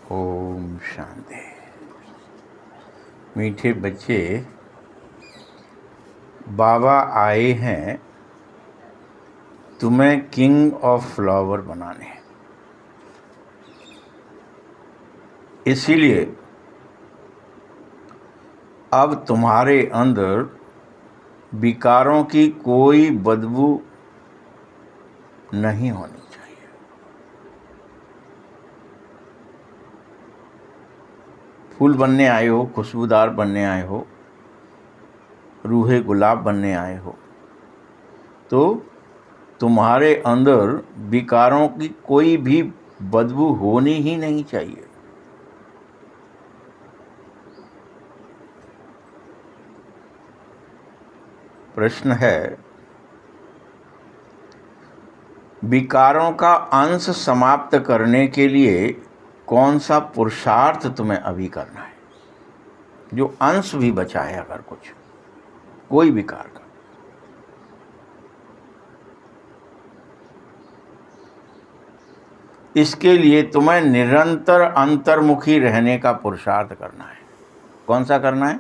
ओम शांति। मीठे बच्चे, बाबा आए हैं तुम्हें किंग ऑफ फ्लावर बनाने। इसीलिए अब तुम्हारे अंदर विकारों की कोई बदबू नहीं होनी चाहिए। फूल बनने आए हो, खुशबूदार बनने आए हो, रूहे गुलाब बनने आए हो, तो तुम्हारे अंदर विकारों की कोई भी बदबू होनी ही नहीं चाहिए। प्रश्न है, विकारों का अंश समाप्त करने के लिए कौन सा पुरुषार्थ तुम्हें अभी करना है? जो अंश भी बचा है, अगर कुछ कोई विकार का, इसके लिए तुम्हें निरंतर अंतर्मुखी रहने का पुरुषार्थ करना है। कौन सा करना है?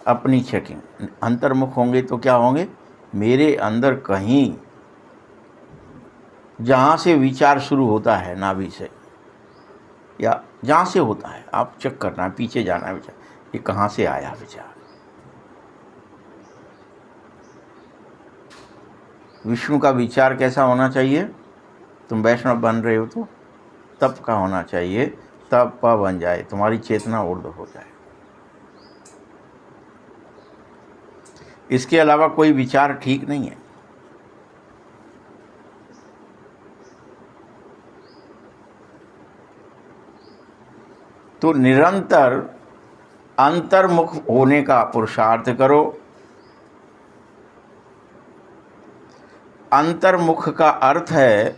अपनी चेकिंग। अंतर्मुख होंगे तो क्या होंगे? मेरे अंदर कहीं जहाँ से विचार शुरू होता है, नाभि से या जहाँ से होता है, आप चेक करना है, पीछे जाना है विचार, ये कहाँ से आया विचार। विष्णु का विचार कैसा होना चाहिए? तुम वैष्णव बन रहे हो तो तप का होना चाहिए, तप बन जाए, तुम्हारी चेतना ऊर्ध्व हो जाए। इसके अलावा कोई विचार ठीक नहीं है। तो निरंतर अंतर्मुख होने का पुरुषार्थ करो। अंतर्मुख का अर्थ है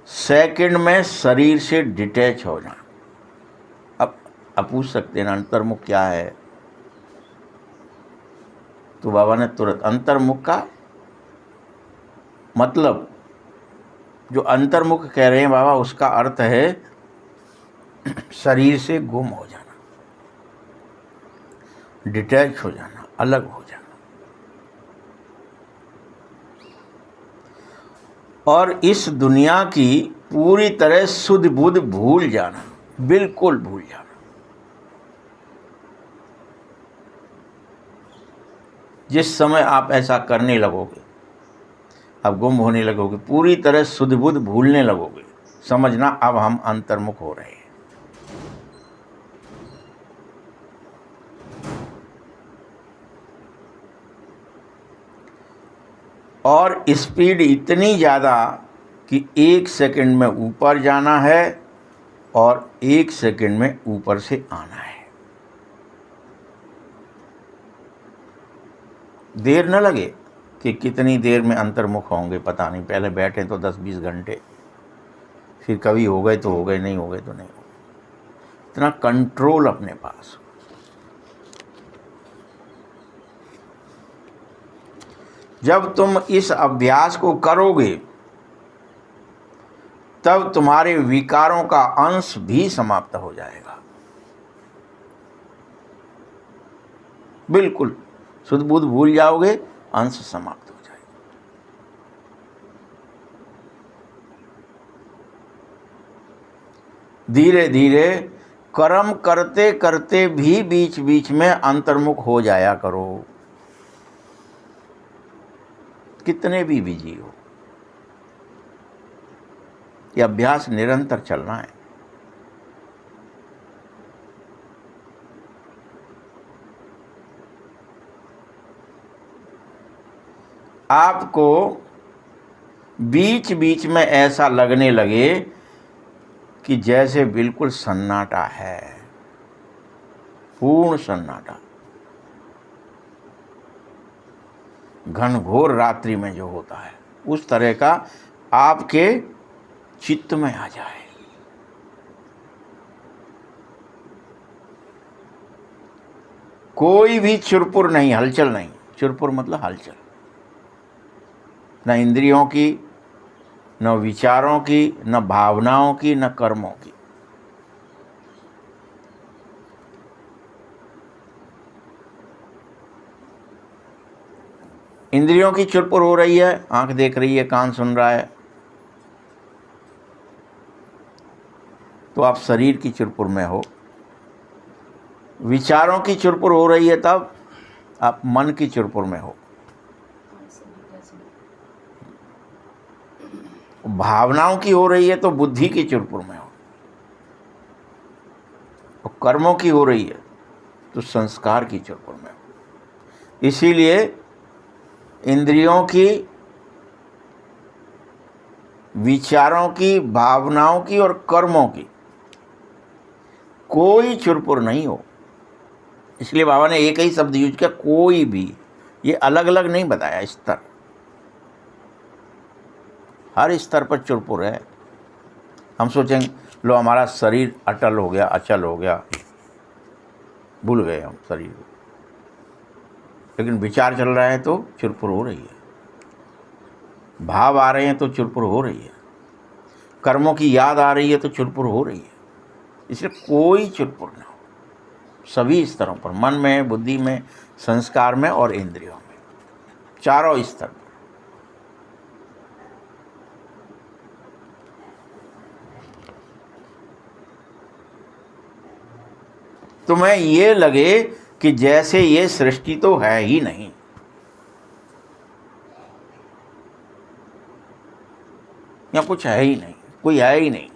सेकंड में शरीर से डिटैच हो जाना। अब आप पूछ सकते हैं अंतर्मुख क्या है? तो बाबा ने तुरंत अंतर्मुख का मतलब, जो अंतर्मुख कह रहे हैं बाबा, उसका अर्थ है शरीर से गुम हो जाना, डिटैच हो जाना, अलग हो जाना, और इस दुनिया की पूरी तरह सुध बुध भूल जाना, बिल्कुल भूल जाना। जिस समय आप ऐसा करने लगोगे, अब गुम होने लगोगे, पूरी तरह सुध बुध भूलने लगोगे, समझना अब हम अंतर्मुख हो रहे हैं। और स्पीड इतनी ज़्यादा कि 1 सेकंड में ऊपर जाना है और 1 सेकंड में ऊपर से आना है। देर न लगे कि कितनी देर में अंतर्मुख होंगे, पता नहीं, पहले बैठे तो 10-20 घंटे, फिर कभी हो गए तो हो गए, नहीं हो गए तो नहीं हो गए। इतना कंट्रोल अपने पास। जब तुम इस अभ्यास को करोगे तब तुम्हारे विकारों का अंश भी समाप्त हो जाएगा। बिल्कुल शुद्ध बुद्ध भूल जाओगे, अंश समाप्त हो जाएगा। धीरे धीरे कर्म करते करते भी बीच बीच में अंतर्मुख हो जाया करो, कितने भी बिजी हो। यह अभ्यास निरंतर चलना है। आपको बीच बीच में ऐसा लगने लगे कि जैसे बिल्कुल सन्नाटा है, पूर्ण सन्नाटा, घनघोर रात्रि में जो होता है, उस तरह का आपके चित्त में आ जाए। कोई भी चुरपुर नहीं, हलचल नहीं। चुरपुर मतलब हलचल, न इंद्रियों की, न विचारों की, न भावनाओं की, न कर्मों की। इंद्रियों की चुरपुर हो रही है, आंख देख रही है, कान सुन रहा है, तो आप शरीर की चुरपुर में हो। विचारों की चुरपुर हो रही है तब आप मन की चुरपुर में हो। भावनाओं की हो रही है तो बुद्धि की चुरपुर में हो। और कर्मों की हो रही है तो संस्कार की चुरपुर में हो। इसीलिए इंद्रियों की, विचारों की, भावनाओं की और कर्मों की कोई चुरपुर नहीं हो। इसलिए बाबा ने एक ही शब्द यूज किया, कोई भी। ये अलग अलग नहीं बताया, स्तर, हर स्तर पर चुरपुर है। हम सोचेंगे लो हमारा शरीर अटल हो गया, अचल हो गया, भूल गए हम शरीर को, लेकिन विचार चल रहा है तो चुरपुर हो रही है, भाव आ रहे हैं तो चुरपुर हो रही है, कर्मों की याद आ रही है तो चुरपुर हो रही है। इसलिए कोई चुरपुर ना हो, सभी स्तरों पर, मन में, बुद्धि में, संस्कार में और इंद्रियों में, चारों स्तर पर। तुम्हें ये लगे कि जैसे ये सृष्टि तो है ही नहीं, या कुछ है ही नहीं, कोई है ही नहीं।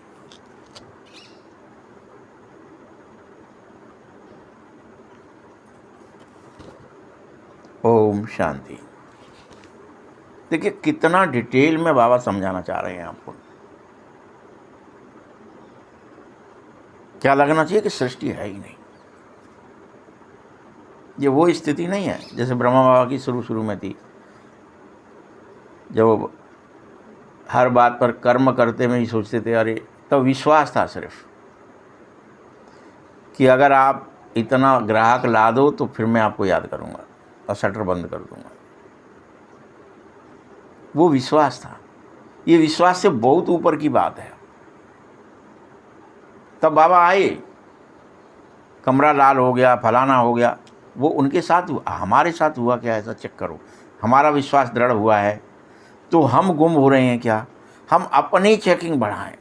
ओम शांति। देखिए कितना डिटेल में बाबा समझाना चाह रहे हैं आपको। क्या लगना चाहिए कि सृष्टि है ही नहीं। ये वो स्थिति नहीं है जैसे ब्रह्मा बाबा की शुरू में थी, जब वो हर बात पर कर्म करते में ही सोचते थे, अरे तो विश्वास था सिर्फ कि अगर आप इतना ग्राहक ला दो तो फिर मैं आपको याद करूँगा और शटर बंद कर दूँगा। वो विश्वास था। ये विश्वास से बहुत ऊपर की बात है। तब बाबा आए, कमरा लाल हो गया, फलाना हो गया, वो उनके साथ हुआ। हमारे साथ हुआ क्या ऐसा चेक करो। हमारा विश्वास दृढ़ हुआ है तो हम गुम हो रहे हैं क्या? हम अपनी चेकिंग बढ़ाएं।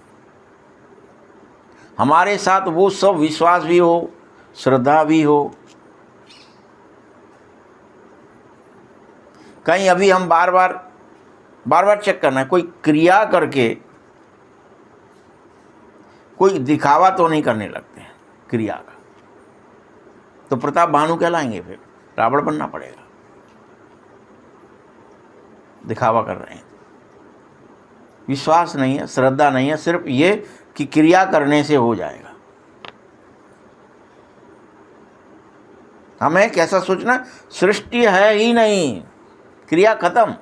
हमारे साथ वो सब विश्वास भी हो, श्रद्धा भी हो। कहीं अभी हम बार बार चेक करना है, कोई क्रिया करके कोई दिखावा तो नहीं करने लगते हैं क्रिया का, तो प्रताप भानु कहलाएंगे, फिर रावण बनना पड़ेगा। दिखावा कर रहे हैं, विश्वास नहीं है, श्रद्धा नहीं है, सिर्फ ये कि क्रिया करने से हो जाएगा। हमें कैसा सोचना, सृष्टि है ही नहीं, क्रिया खत्म,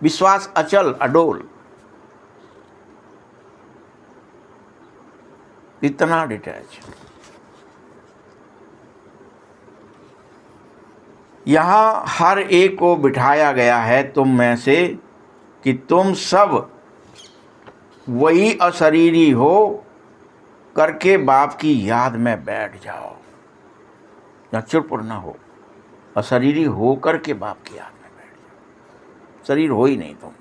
विश्वास अचल अडोल। इतना डिटैच। यहां हर एक को बिठाया गया है तुम में से कि तुम सब वही अशरीरी हो करके बाप की याद में बैठ जाओ, या चुप ना हो, अशरीरी हो करके बाप की याद में बैठ जाओ। शरीर हो ही नहीं तुम,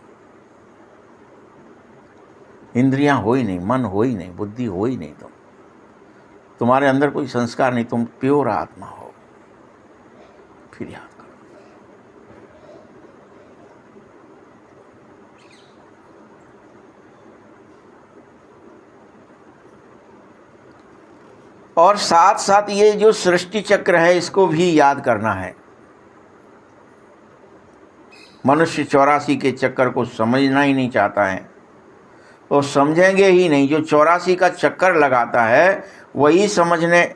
इंद्रियां हो ही नहीं, मन हो ही नहीं, बुद्धि हो ही नहीं तुम, तुम्हारे अंदर कोई संस्कार नहीं, तुम प्योर आत्मा हो। फिर याद करो। और साथ साथ ये जो सृष्टि चक्र है इसको भी याद करना है। मनुष्य 84 के चक्कर को समझना ही नहीं चाहता है, तो समझेंगे ही नहीं। जो 84 का चक्कर लगाता है वही समझने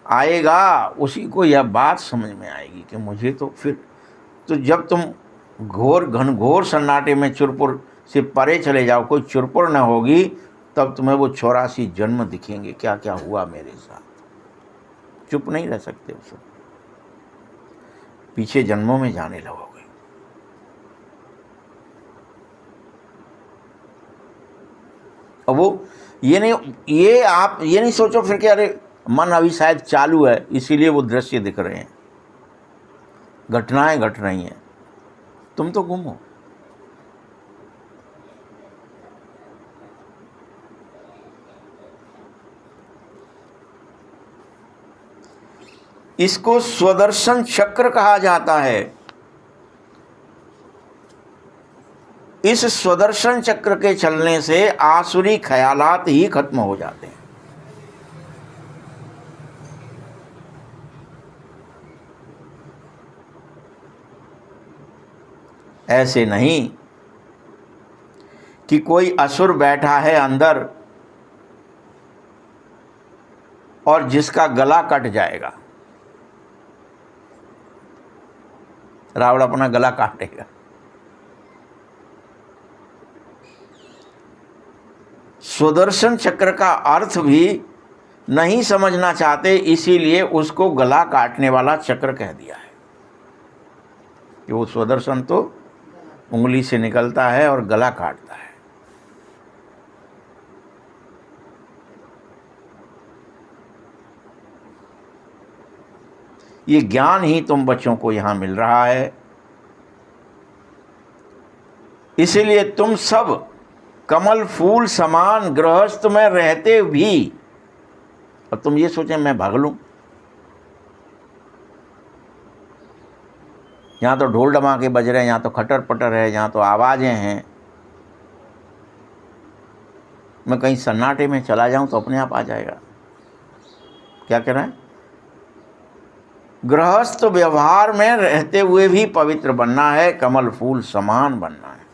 आएगा, उसी को यह बात समझ में आएगी कि मुझे तो फिर तो जब तुम घोर घनघोर सन्नाटे में चुरपुर से परे चले जाओ, कोई चुरपुर न होगी, तब तुम्हें वो 84 जन्म दिखेंगे, क्या क्या हुआ मेरे साथ। चुप नहीं रह सकते, उस पीछे जन्मों में जाने लगोगे। और वो ये नहीं, ये आप ये नहीं सोचो फिर कि अरे मन अभी शायद चालू है इसीलिए वो दृश्य दिख रहे हैं, घटनाएं घट रही हैं, तुम तो गुम हो। इसको स्वदर्शन चक्र कहा जाता है। इस स्वदर्शन चक्र के चलने से आसुरी ख्यालात ही खत्म हो जाते हैं। ऐसे नहीं कि कोई असुर बैठा है अंदर और जिसका गला कट जाएगा, रावण अपना गला काटेगा। सुदर्शन चक्र का अर्थ भी नहीं समझना चाहते, इसीलिए उसको गला काटने वाला चक्र कह दिया है कि वो सुदर्शन तो उंगली से निकलता है और गला काटता है। ये ज्ञान ही तुम बच्चों को यहां मिल रहा है। इसीलिए तुम सब कमल फूल समान गृहस्थ में रहते भी, और तुम ये सोचें मैं भाग लूं, यहां तो ढोल डमाके बज रहे हैं, यहां तो खटर पटर है, यहां तो आवाजें हैं, मैं कहीं सन्नाटे में चला जाऊं तो अपने आप आ जाएगा। क्या कह रहे हैं? गृहस्थ व्यवहार में रहते हुए भी पवित्र बनना है, कमल फूल समान बनना है।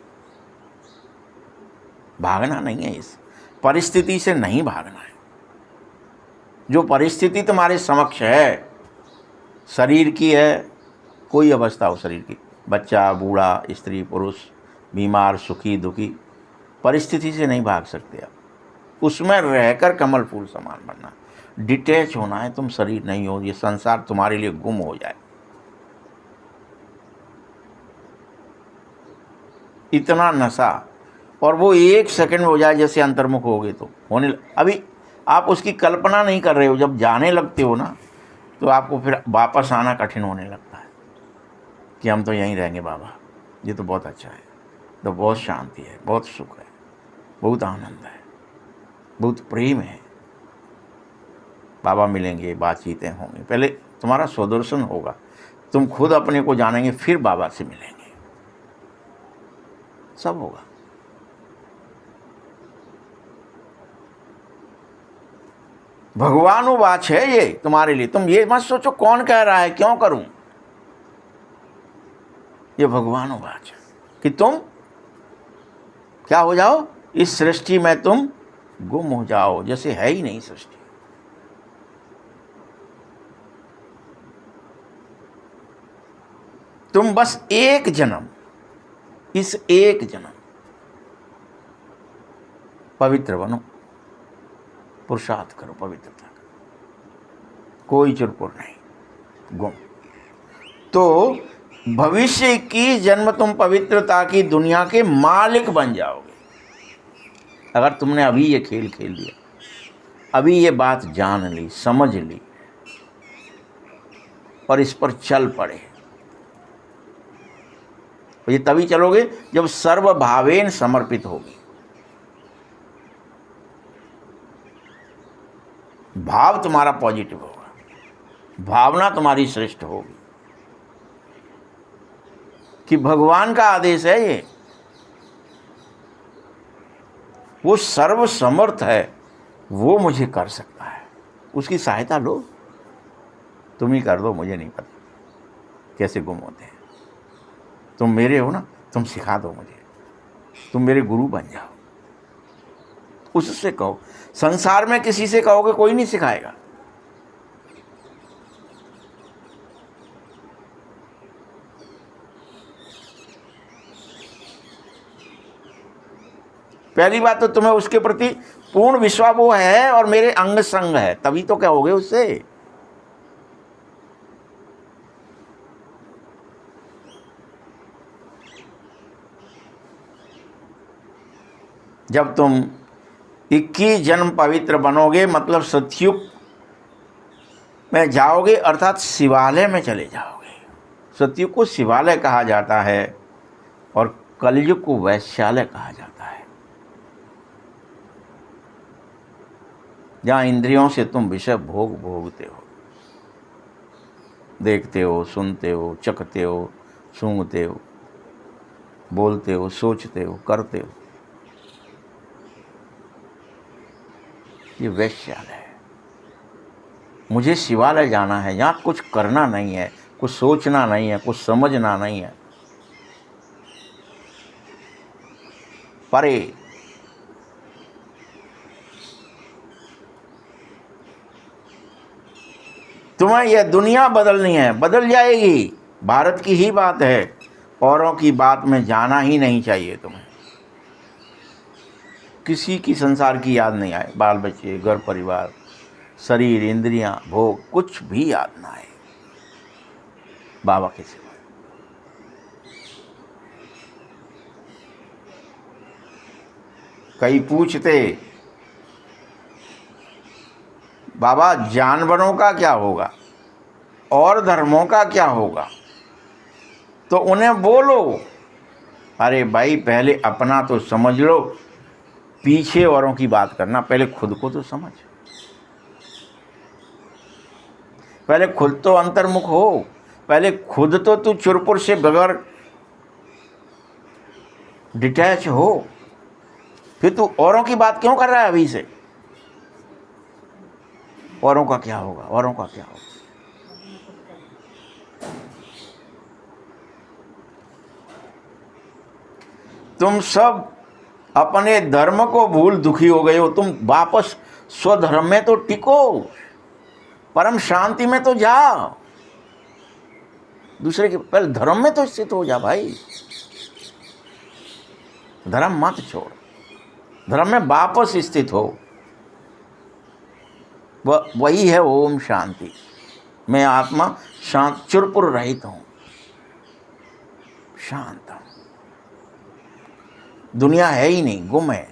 भागना नहीं है, इस परिस्थिति से नहीं भागना है। जो परिस्थिति तुम्हारे समक्ष है, शरीर की है, कोई अवस्था हो शरीर की, बच्चा, बूढ़ा, स्त्री, पुरुष, बीमार, सुखी, दुखी, परिस्थिति से नहीं भाग सकते आप। उसमें रहकर कमल फूल समान बनना, डिटैच होना है। तुम शरीर नहीं हो, ये संसार तुम्हारे लिए गुम हो जाए, इतना नशा, और वो एक सेकंड में हो जाए जैसे अंतर्मुख हो गए तो होने अभी आप उसकी कल्पना नहीं कर रहे हो। जब जाने लगते हो ना तो आपको फिर वापस आना कठिन होने लगता है कि हम तो यहीं रहेंगे बाबा, ये तो बहुत अच्छा है, तो बहुत शांति है, बहुत सुख है, बहुत आनंद है, बहुत प्रेम है, बाबा मिलेंगे, बातचीतें होंगी। पहले तुम्हारा स्वदर्शन होगा, तुम खुद अपने को जानेंगे, फिर बाबा से मिलेंगे, सब होगा। भगवानुवाच है ये तुम्हारे लिए। तुम ये मत सोचो कौन कह रहा है, क्यों करूं, ये भगवानुवाच कि तुम क्या हो जाओ, इस सृष्टि में तुम गुम हो जाओ, जैसे है ही नहीं सृष्टि। तुम बस एक जन्म, इस एक जन्म पवित्र बनो, पुरुषार्थ करो पवित्रता का, कोई चुरपुर नहीं, गुम। तो भविष्य की जन्म तुम पवित्रता की दुनिया के मालिक बन जाओगे। अगर तुमने अभी ये खेल खेल लिया, अभी ये बात जान ली, समझ ली और इस पर चल पड़े, ये तभी चलोगे जब सर्वभावेन समर्पित होगी। भाव तुम्हारा पॉजिटिव होगा, भावना तुम्हारी श्रेष्ठ होगी कि भगवान का आदेश है ये, वो सर्व समर्थ है, वो मुझे कर सकता है, उसकी सहायता लो। तुम ही कर दो, मुझे नहीं पता कैसे गुम होते हैं। तुम मेरे हो ना, तुम सिखा दो मुझे, तुम मेरे गुरु बन जाओ। उससे कहो, संसार में किसी से कहोगे कोई नहीं सिखाएगा। पहली बात तो तुम्हें उसके प्रति पूर्ण विश्वास वो है और मेरे अंग संग है, तभी तो कहोगे उससे। जब तुम 21 जन्म पवित्र बनोगे, मतलब सतयुग में जाओगे, अर्थात शिवालय में चले जाओगे। सतयुग को शिवालय कहा जाता है और कलयुग को वैश्यालय कहा जाता है, जहाँ इंद्रियों से तुम विषय भोग भोगते हो, देखते हो, सुनते हो, चखते हो, सूंघते हो, बोलते हो, सोचते हो, करते हो। ये वैश्यालय है। मुझे शिवालय जाना है, यहाँ कुछ करना नहीं है, कुछ सोचना नहीं है, कुछ समझना नहीं है। परे तुम्हें यह दुनिया बदलनी है, बदल जाएगी। भारत की ही बात है, औरों की बात में जाना ही नहीं चाहिए तुम्हें। किसी की संसार की याद नहीं आए, बाल बच्चे, घर परिवार, शरीर, इंद्रियां, भोग, कुछ भी याद ना आए बाबा के सिवा। कई पूछते, बाबा जानवरों का क्या होगा और धर्मों का क्या होगा? तो उन्हें बोलो, अरे भाई पहले अपना तो समझ लो, पीछे औरों की बात करना, पहले खुद को तो समझ। पहले खुद तो अंतर्मुख हो, पहले खुद तो तू चुरपुर से बगैर डिटैच हो, फिर तू औरों की बात क्यों कर रहा है अभी से? औरों का क्या होगा, औरों का क्या होगा? तुम सब अपने धर्म को भूल दुखी हो गए हो। तुम वापस स्वधर्म में तो टिको, परम शांति में तो जाओ। दूसरे के पहले धर्म में तो स्थित हो जा भाई, धर्म मत छोड़, धर्म में वापस स्थित हो। वही है ओम शांति। मैं आत्मा शांत, चुरपुर रहित हूं, शांत हूं। दुनिया है ही नहीं, गुम है।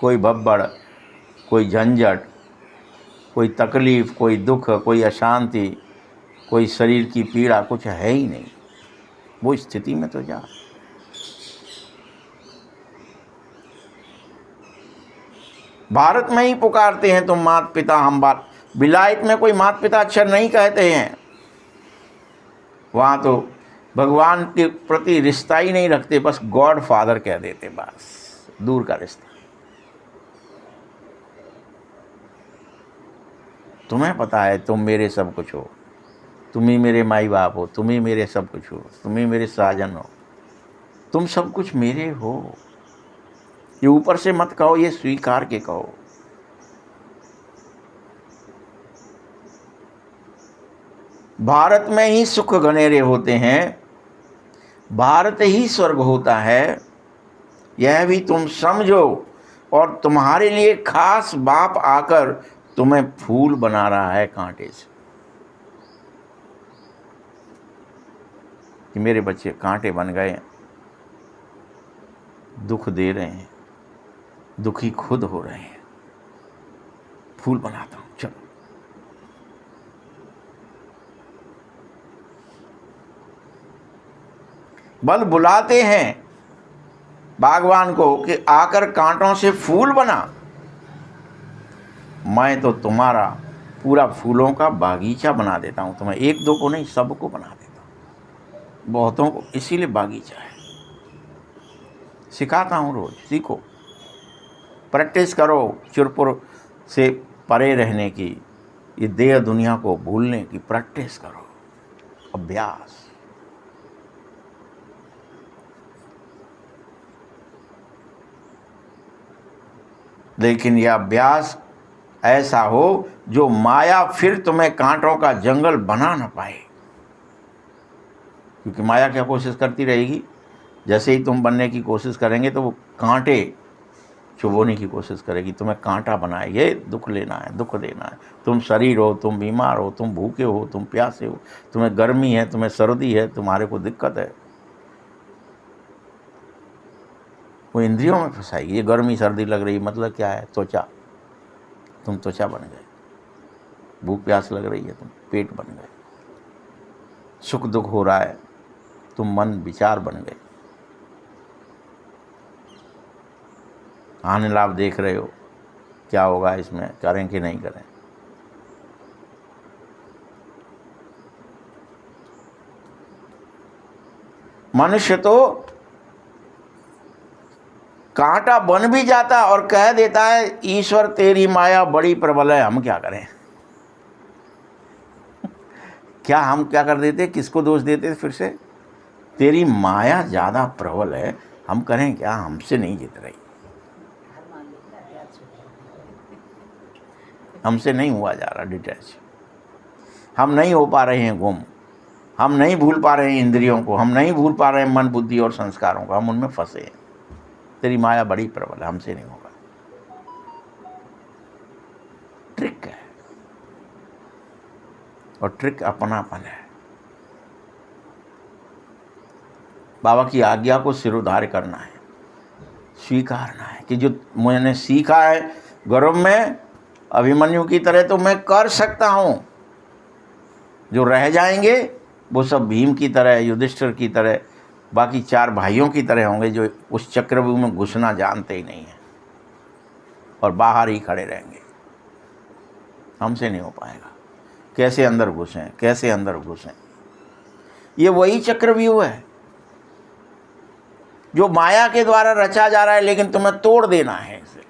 कोई भब्बड़, कोई झंझट, कोई तकलीफ, कोई दुख, कोई अशांति, कोई शरीर की पीड़ा, कुछ है ही नहीं। वो स्थिति में तो जा। भारत में ही पुकारते हैं तुम मात पिता हम बात। विलायत में कोई मात पिता अक्षर नहीं कहते हैं, वहाँ तो भगवान के प्रति रिश्ता ही नहीं रखते, बस गॉड फादर कह देते, बस दूर का रिश्ता। तुम्हें पता है तुम मेरे सब कुछ हो, तुम ही मेरे माई बाप हो, तुम ही मेरे सब कुछ हो, तुम ही मेरे साजन हो, तुम सब कुछ मेरे हो। ये ऊपर से मत कहो, ये स्वीकार के कहो। भारत में ही सुख घनेरे होते हैं, भारत ही स्वर्ग होता है, यह भी तुम समझो। और तुम्हारे लिए खास बाप आकर तुम्हें फूल बना रहा है कांटे से, कि मेरे बच्चे कांटे बन गए, दुख दे रहे हैं, दुखी खुद हो रहे हैं, फूल बनाता हूं, चलो। बल बुलाते हैं बागवान को कि आकर कांटों से फूल बना। मैं तो तुम्हारा पूरा फूलों का बागीचा बना देता हूं तुम्हें, एक दो को नहीं, सबको बना देता हूं, बहुतों को। इसीलिए बागीचा है। सिखाता हूं, रोज सीखो, प्रैक्टिस करो चुरपुर से परे रहने की, ये देह दुनिया को भूलने की प्रैक्टिस करो, अभ्यास। लेकिन यह अभ्यास ऐसा हो जो माया फिर तुम्हें कांटों का जंगल बना न पाए, क्योंकि माया क्या कोशिश करती रहेगी, जैसे ही तुम बनने की कोशिश करेंगे तो वो कांटे चुभोने की कोशिश करेगी, तुम्हें कांटा बनाए, ये दुख लेना है, दुख देना है। तुम शरीर हो, तुम बीमार हो, तुम भूखे हो, तुम प्यासे हो, तुम्हें गर्मी है, तुम्हें सर्दी है, तुम्हारे को दिक्कत है, वो इंद्रियों में फंसाएगी। ये गर्मी सर्दी लग रही, मतलब क्या है? त्वचा, तुम त्वचा बन गए। भूख प्यास लग रही है, तुम पेट बन गए। सुख दुख हो रहा है, तुम मन विचार बन गए। हानि लाभ देख रहे हो, क्या होगा इसमें, करें कि नहीं करें। मनुष्य तो कांटा बन भी जाता और कह देता है ईश्वर तेरी माया बड़ी प्रबल है। हम क्या करें? क्या हम क्या कर देते, किसको दोष देते? फिर से तेरी माया ज़्यादा प्रबल है, हम करें क्या, हमसे नहीं जीत रही, हमसे नहीं हुआ जा रहा डिटैच, हम नहीं हो पा रहे हैं गुम, हम नहीं भूल पा रहे हैं इंद्रियों को, हम नहीं भूल पा रहे हैं मन बुद्धि और संस्कारों को, हम उनमें फंसे हैं। तेरी माया बड़ी प्रबल है, हमसे नहीं होगा। ट्रिक है, और ट्रिक अपनापन है। बाबा की आज्ञा को सिरोधार्य करना है, स्वीकारना है कि जो मैंने सीखा है गर्भ में अभिमन्यु की तरह तो मैं कर सकता हूं। जो रह जाएंगे वो सब भीम की तरह, युधिष्ठिर की तरह, बाकी 4 भाइयों की तरह होंगे जो उस चक्रव्यूह में घुसना जानते ही नहीं है और बाहर ही खड़े रहेंगे। हमसे नहीं हो पाएगा। कैसे अंदर घुसें, कैसे अंदर घुसें। ये वही चक्रव्यूह है जो माया के द्वारा रचा जा रहा है, लेकिन तुम्हें तोड़ देना है इसे,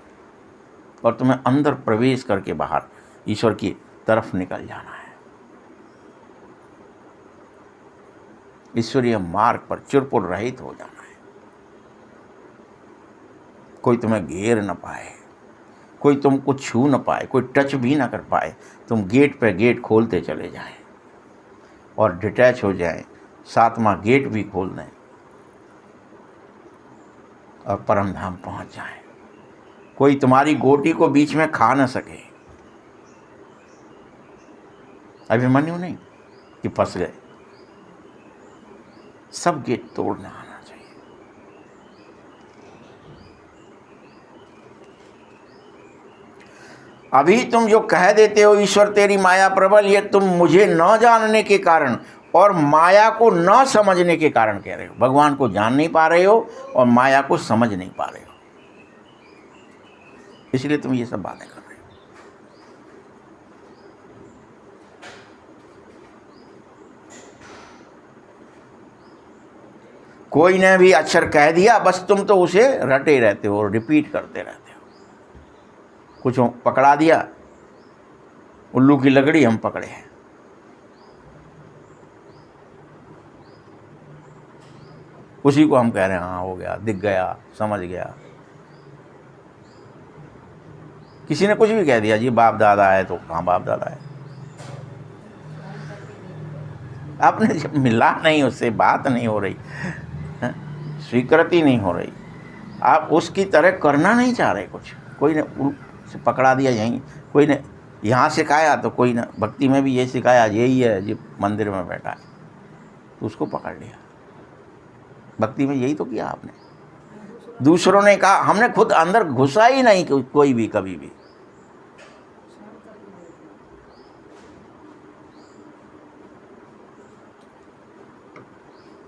और तुम्हें अंदर प्रवेश करके बाहर ईश्वर की तरफ निकल जाना है। ईश्वरीय मार्ग पर चिरपुर रहित हो जाना है। कोई तुम्हें घेर न पाए, कोई तुमको छू न पाए, कोई टच भी ना कर पाए। तुम गेट पे गेट खोलते चले जाएं और डिटैच हो जाएं, 7वां गेट भी खोल दें और परम धाम पहुंच जाएं। कोई तुम्हारी गोटी को बीच में खा न सके। अभिमन्यु नहीं कि फंस गए, सब गेट तोड़ना आना चाहिए। अभी तुम जो कह देते हो ईश्वर तेरी माया प्रबल, ये तुम मुझे न जानने के कारण और माया को न समझने के कारण कह रहे हो। भगवान को जान नहीं पा रहे हो और माया को समझ नहीं पा रहे हो, इसलिए तुम ये सब बातें कर रहे हो। कोई ने भी अक्षर कह दिया, बस तुम तो उसे रटे रहते हो और रिपीट करते रहते हो। कुछ पकड़ा दिया, उल्लू की लकड़ी हम पकड़े हैं। उसी को हम कह रहे हैं हाँ हो गया, दिख गया, समझ गया। किसी ने कुछ भी कह दिया, जी बाप दादा है, तो हाँ बाप दादा है। आपने जब मिला नहीं, उससे बात नहीं हो रही, स्वीकृति नहीं हो रही, आप उसकी तरह करना नहीं चाह रहे कुछ। कोई ने पकड़ा दिया यहीं, कोई ने यहाँ सिखाया, तो कोई ने भक्ति में भी ये सिखाया, यही है जी मंदिर में बैठा है, तो उसको पकड़ लिया। भक्ति में यही तो किया आपने। दूसरों ने कहा, हमने खुद अंदर घुसा ही नहीं कोई भी कभी भी।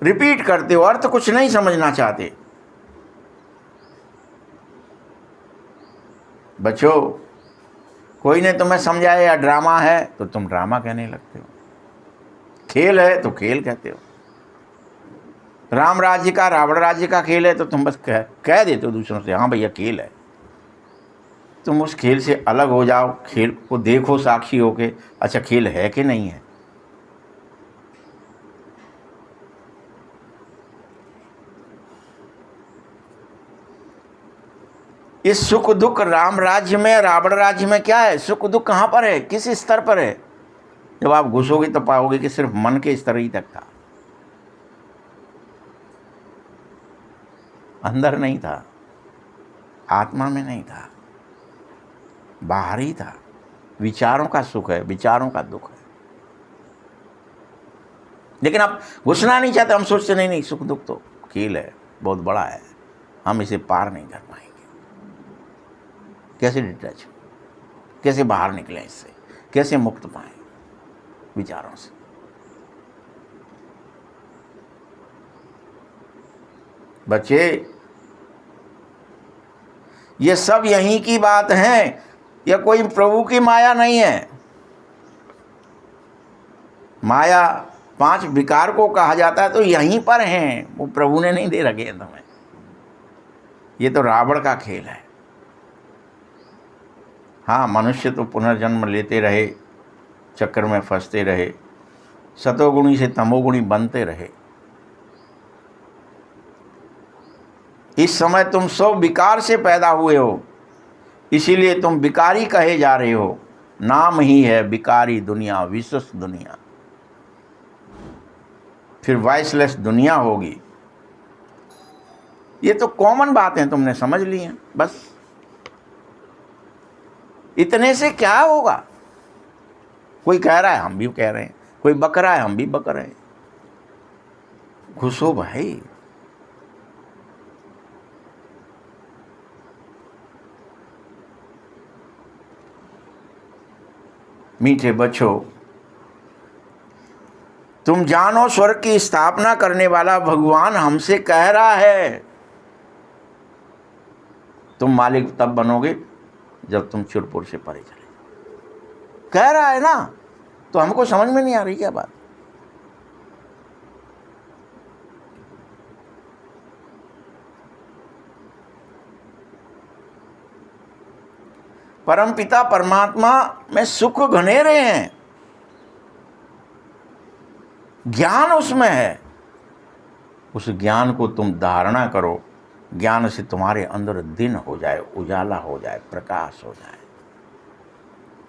रिपीट करते हो, अर्थ कुछ नहीं समझना चाहते। बच्चों, कोई ने तुम्हें समझाया ड्रामा है तो तुम ड्रामा कहने लगते हो, खेल है तो खेल कहते हो। राम राज्य का रावण राज्य का खेल है तो तुम बस कह देते हो दूसरों से, हाँ भैया खेल है। तुम उस खेल से अलग हो जाओ, खेल को देखो साक्षी होके, अच्छा खेल है कि नहीं है। इस सुख दुख राम राज्य में रावण राज्य में क्या है? सुख दुख कहाँ पर है, किस स्तर पर है? जब आप घुसोगे तो पाओगे कि सिर्फ मन के स्तर ही तक था, अंदर नहीं था, आत्मा में नहीं था, बाहर ही था। विचारों का सुख है, विचारों का दुख है। लेकिन आप घुसना नहीं चाहते। हम सोचते नहीं सुख दुख तो खेल है, बहुत बड़ा है, हम इसे पार नहीं कर पाएंगे। कैसे डिटैच, कैसे बाहर निकलें इससे, कैसे मुक्त पाएं विचारों से। बच्चे, ये सब यहीं की बात है, यह कोई प्रभु की माया नहीं है। माया 5 विकार को कहा जाता है तो यहीं पर हैं, वो प्रभु ने नहीं दे रखे हैं तुम्हें। ये तो रावण का खेल है। हाँ, मनुष्य तो पुनर्जन्म लेते रहे, चक्कर में फंसते रहे, सतोगुणी से तमोगुणी बनते रहे। इस समय तुम सब विकार से पैदा हुए हो, इसीलिए तुम विकारी कहे जा रहे हो। नाम ही है विकारी दुनिया, विशेष दुनिया, फिर वॉइसलेस दुनिया होगी। ये तो कॉमन बात है, तुमने समझ ली है। बस इतने से क्या होगा। कोई कह रहा है हम भी कह रहे हैं, कोई बक रहा है हम भी बक रहे हैं। घुसो भाई। मीठे बच्चों, तुम जानो स्वर्ग की स्थापना करने वाला भगवान हमसे कह रहा है, तुम मालिक तब बनोगे जब तुम चुरपुर से परे चले जाओ। कह रहा है ना, तो हमको समझ में नहीं आ रही क्या बात। परमपिता परमात्मा में सुख घनेरे हैं, ज्ञान उसमें है। उस ज्ञान को तुम धारणा करो, ज्ञान से तुम्हारे अंदर दिन हो जाए, उजाला हो जाए, प्रकाश हो जाए,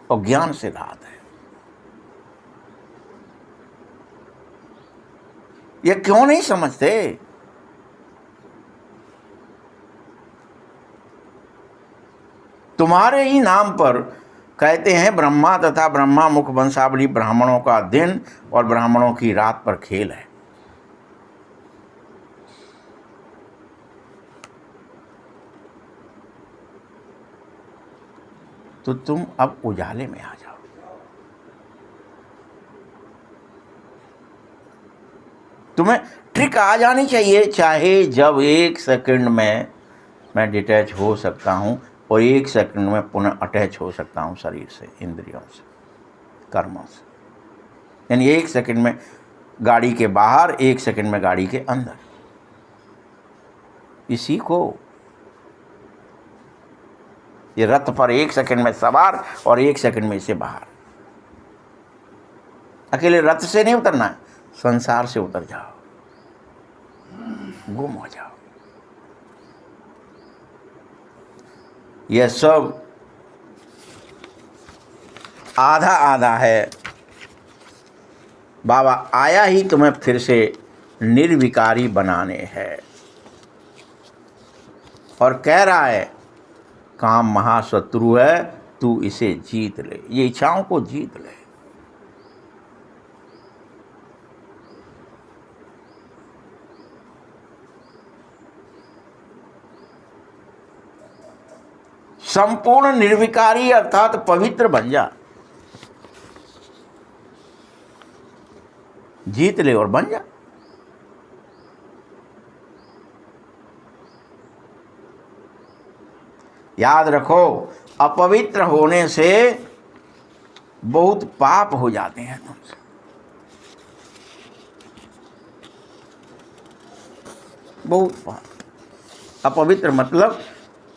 और ज्ञान से रात है। ये क्यों नहीं समझते। तुम्हारे ही नाम पर कहते हैं ब्रह्मा तथा ब्रह्मा मुख वंशावली ब्राह्मणों का दिन और ब्राह्मणों की रात पर खेल है। तो तुम अब उजाले में आ जाओ। तुम्हें ट्रिक आ जानी चाहिए, चाहे जब 1 सेकंड में मैं डिटैच हो सकता हूं और 1 सेकंड में पुनः अटैच हो सकता हूं शरीर से, इंद्रियों से, कर्मों से। यानी 1 सेकंड में गाड़ी के बाहर, 1 सेकंड में गाड़ी के अंदर। इसी को ये रथ पर 1 सेकंड में सवार और 1 सेकंड में इसे बाहर। अकेले रथ से नहीं उतरना है, संसार से उतर जाओ, गुम हो जाओ। यह सब आधा आधा है। बाबा आया ही तुम्हें फिर से निर्विकारी बनाने है, और कह रहा है काम महाशत्रु है, तू इसे जीत ले, ये इच्छाओं को जीत ले। संपूर्ण निर्विकारी अर्थात पवित्र बन जा, जीत ले और बन जा। याद रखो, अपवित्र होने से बहुत पाप हो जाते हैं तुमसे। बहुत पाप। अपवित्र मतलब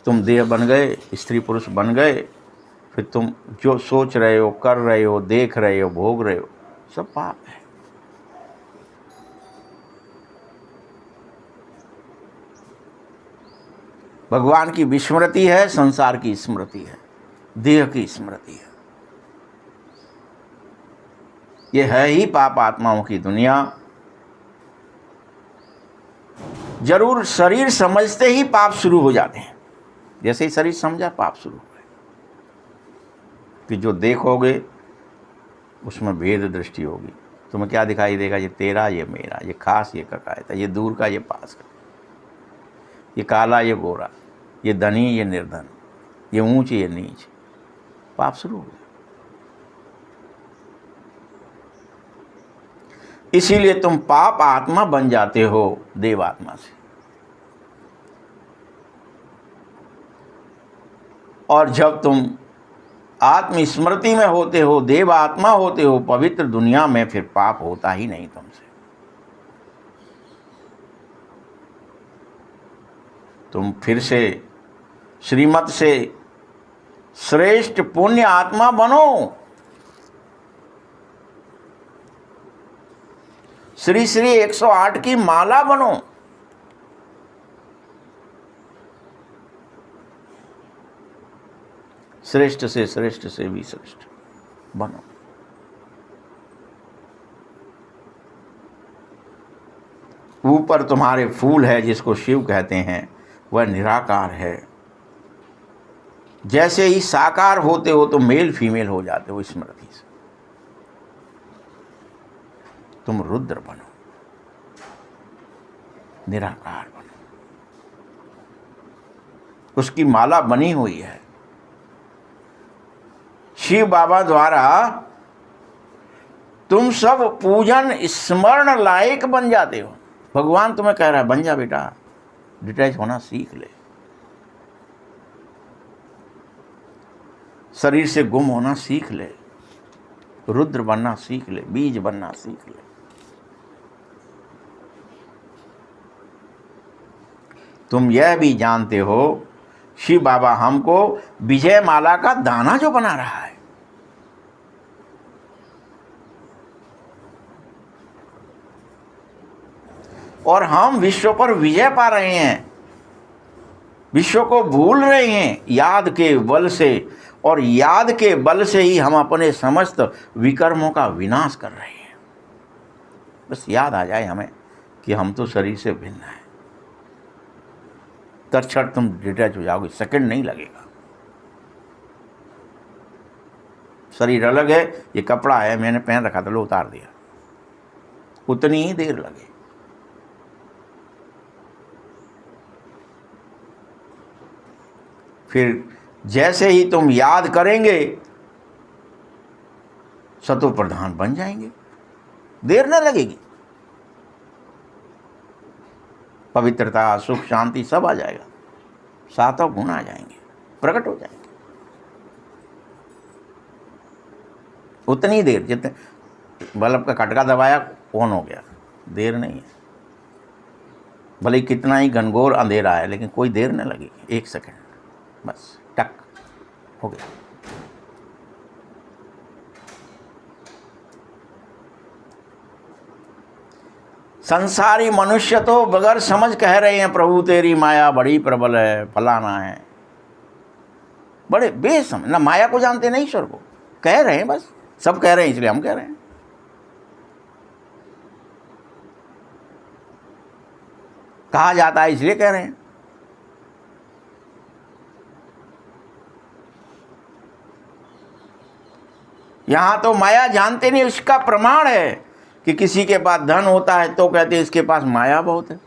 तुम देह बन गए, स्त्री पुरुष बन गए, फिर तुम जो सोच रहे हो, कर रहे हो, देख रहे हो, भोग रहे हो, सब पाप है। भगवान की विस्मृति है, संसार की स्मृति है, देह की स्मृति है। ये है ही पाप आत्माओं की दुनिया। जरूर शरीर समझते ही पाप शुरू हो जाते हैं। जैसे ही शरीर समझा, पाप शुरू हो गए। कि जो देखोगे उसमें भेद दृष्टि होगी। तुम्हें क्या दिखाई देगा, ये तेरा, ये मेरा, ये खास, ये ककायता, ये दूर का, ये पास का। ये काला ये गोरा, ये धनी ये निर्धन, ये ऊंच ये नीच, पाप शुरू हो गया। इसीलिए तुम पाप आत्मा बन जाते हो देव आत्मा से। और जब तुम आत्म स्मृति में होते हो, देव आत्मा होते हो, पवित्र दुनिया में फिर पाप होता ही नहीं तुमसे। तुम फिर से श्रीमत से श्रेष्ठ पुण्य आत्मा बनो। श्री श्री 108 की माला बनो। श्रेष्ठ से भी श्रेष्ठ बनो। ऊपर तुम्हारे फूल है जिसको शिव कहते हैं, वह निराकार है। जैसे ही साकार होते हो तो मेल फीमेल हो जाते हो स्मृति से। तुम रुद्र बनो, निराकार बनो। उसकी माला बनी हुई है। शिव बाबा द्वारा तुम सब पूजन स्मरण लायक बन जाते हो। भगवान तुम्हें कह रहा है, बन जा बेटा, डिटैच होना सीख ले, शरीर से गुम होना सीख ले, रुद्र बनना सीख ले, बीज बनना सीख ले। तुम यह भी जानते हो शिव बाबा हमको विजय माला का दाना जो बना रहा है, और हम विश्व पर विजय पा रहे हैं, विश्व को भूल रहे हैं याद के बल से, और याद के बल से ही हम अपने समस्त विकर्मों का विनाश कर रहे हैं। बस याद आ जाए हमें कि हम तो शरीर से भिन्न हैं, तत्क्षण तुम डिटैच हो जाओगे, सेकंड नहीं लगेगा। शरीर अलग है, ये कपड़ा है, मैंने पहन रखा था, लो उतार दिया, उतनी ही देर लगे। फिर जैसे ही तुम याद करेंगे सतो प्रधान बन जाएंगे, देर न लगेगी। पवित्रता, सुख, शांति सब आ जाएगा, सातों गुण आ जाएंगे, प्रकट हो जाएंगे। उतनी देर, जितने बल्ब का खटका दबाया ऑन हो गया, देर नहीं है। भले कितना ही घनघोर अंधेरा है, लेकिन कोई देर न लगेगी, 1 सेकंड बस, टक हो गया। संसारी मनुष्य तो बगैर समझ कह रहे हैं, प्रभु तेरी माया बड़ी प्रबल है, फलाना है, बड़े बेसमझ, ना माया को जानते नहीं ईश्वर को, कह रहे हैं, बस सब कह रहे हैं इसलिए हम कह रहे हैं। कहा जाता है इसलिए कह रहे हैं। यहां तो माया जानते नहीं, उसका प्रमाण है कि किसी के पास धन होता है तो कहते हैं इसके पास माया बहुत है।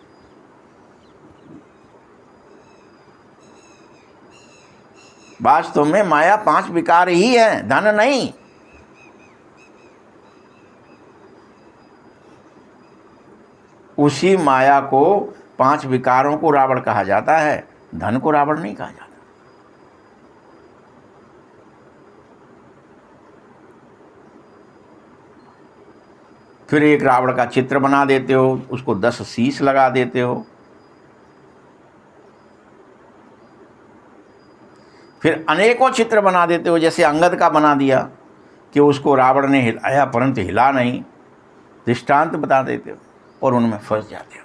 वास्तव में माया 5 विकार ही है, धन नहीं। उसी माया को 5 विकारों को रावण कहा जाता है, धन को रावण नहीं कहा जाता। फिर एक रावण का चित्र बना देते हो, उसको 10 शीश लगा देते हो। फिर अनेकों चित्र बना देते हो, जैसे अंगद का बना दिया कि उसको रावण ने हिलाया परंतु हिला नहीं, दृष्टांत बता देते हो और उनमें फंस जाते हो।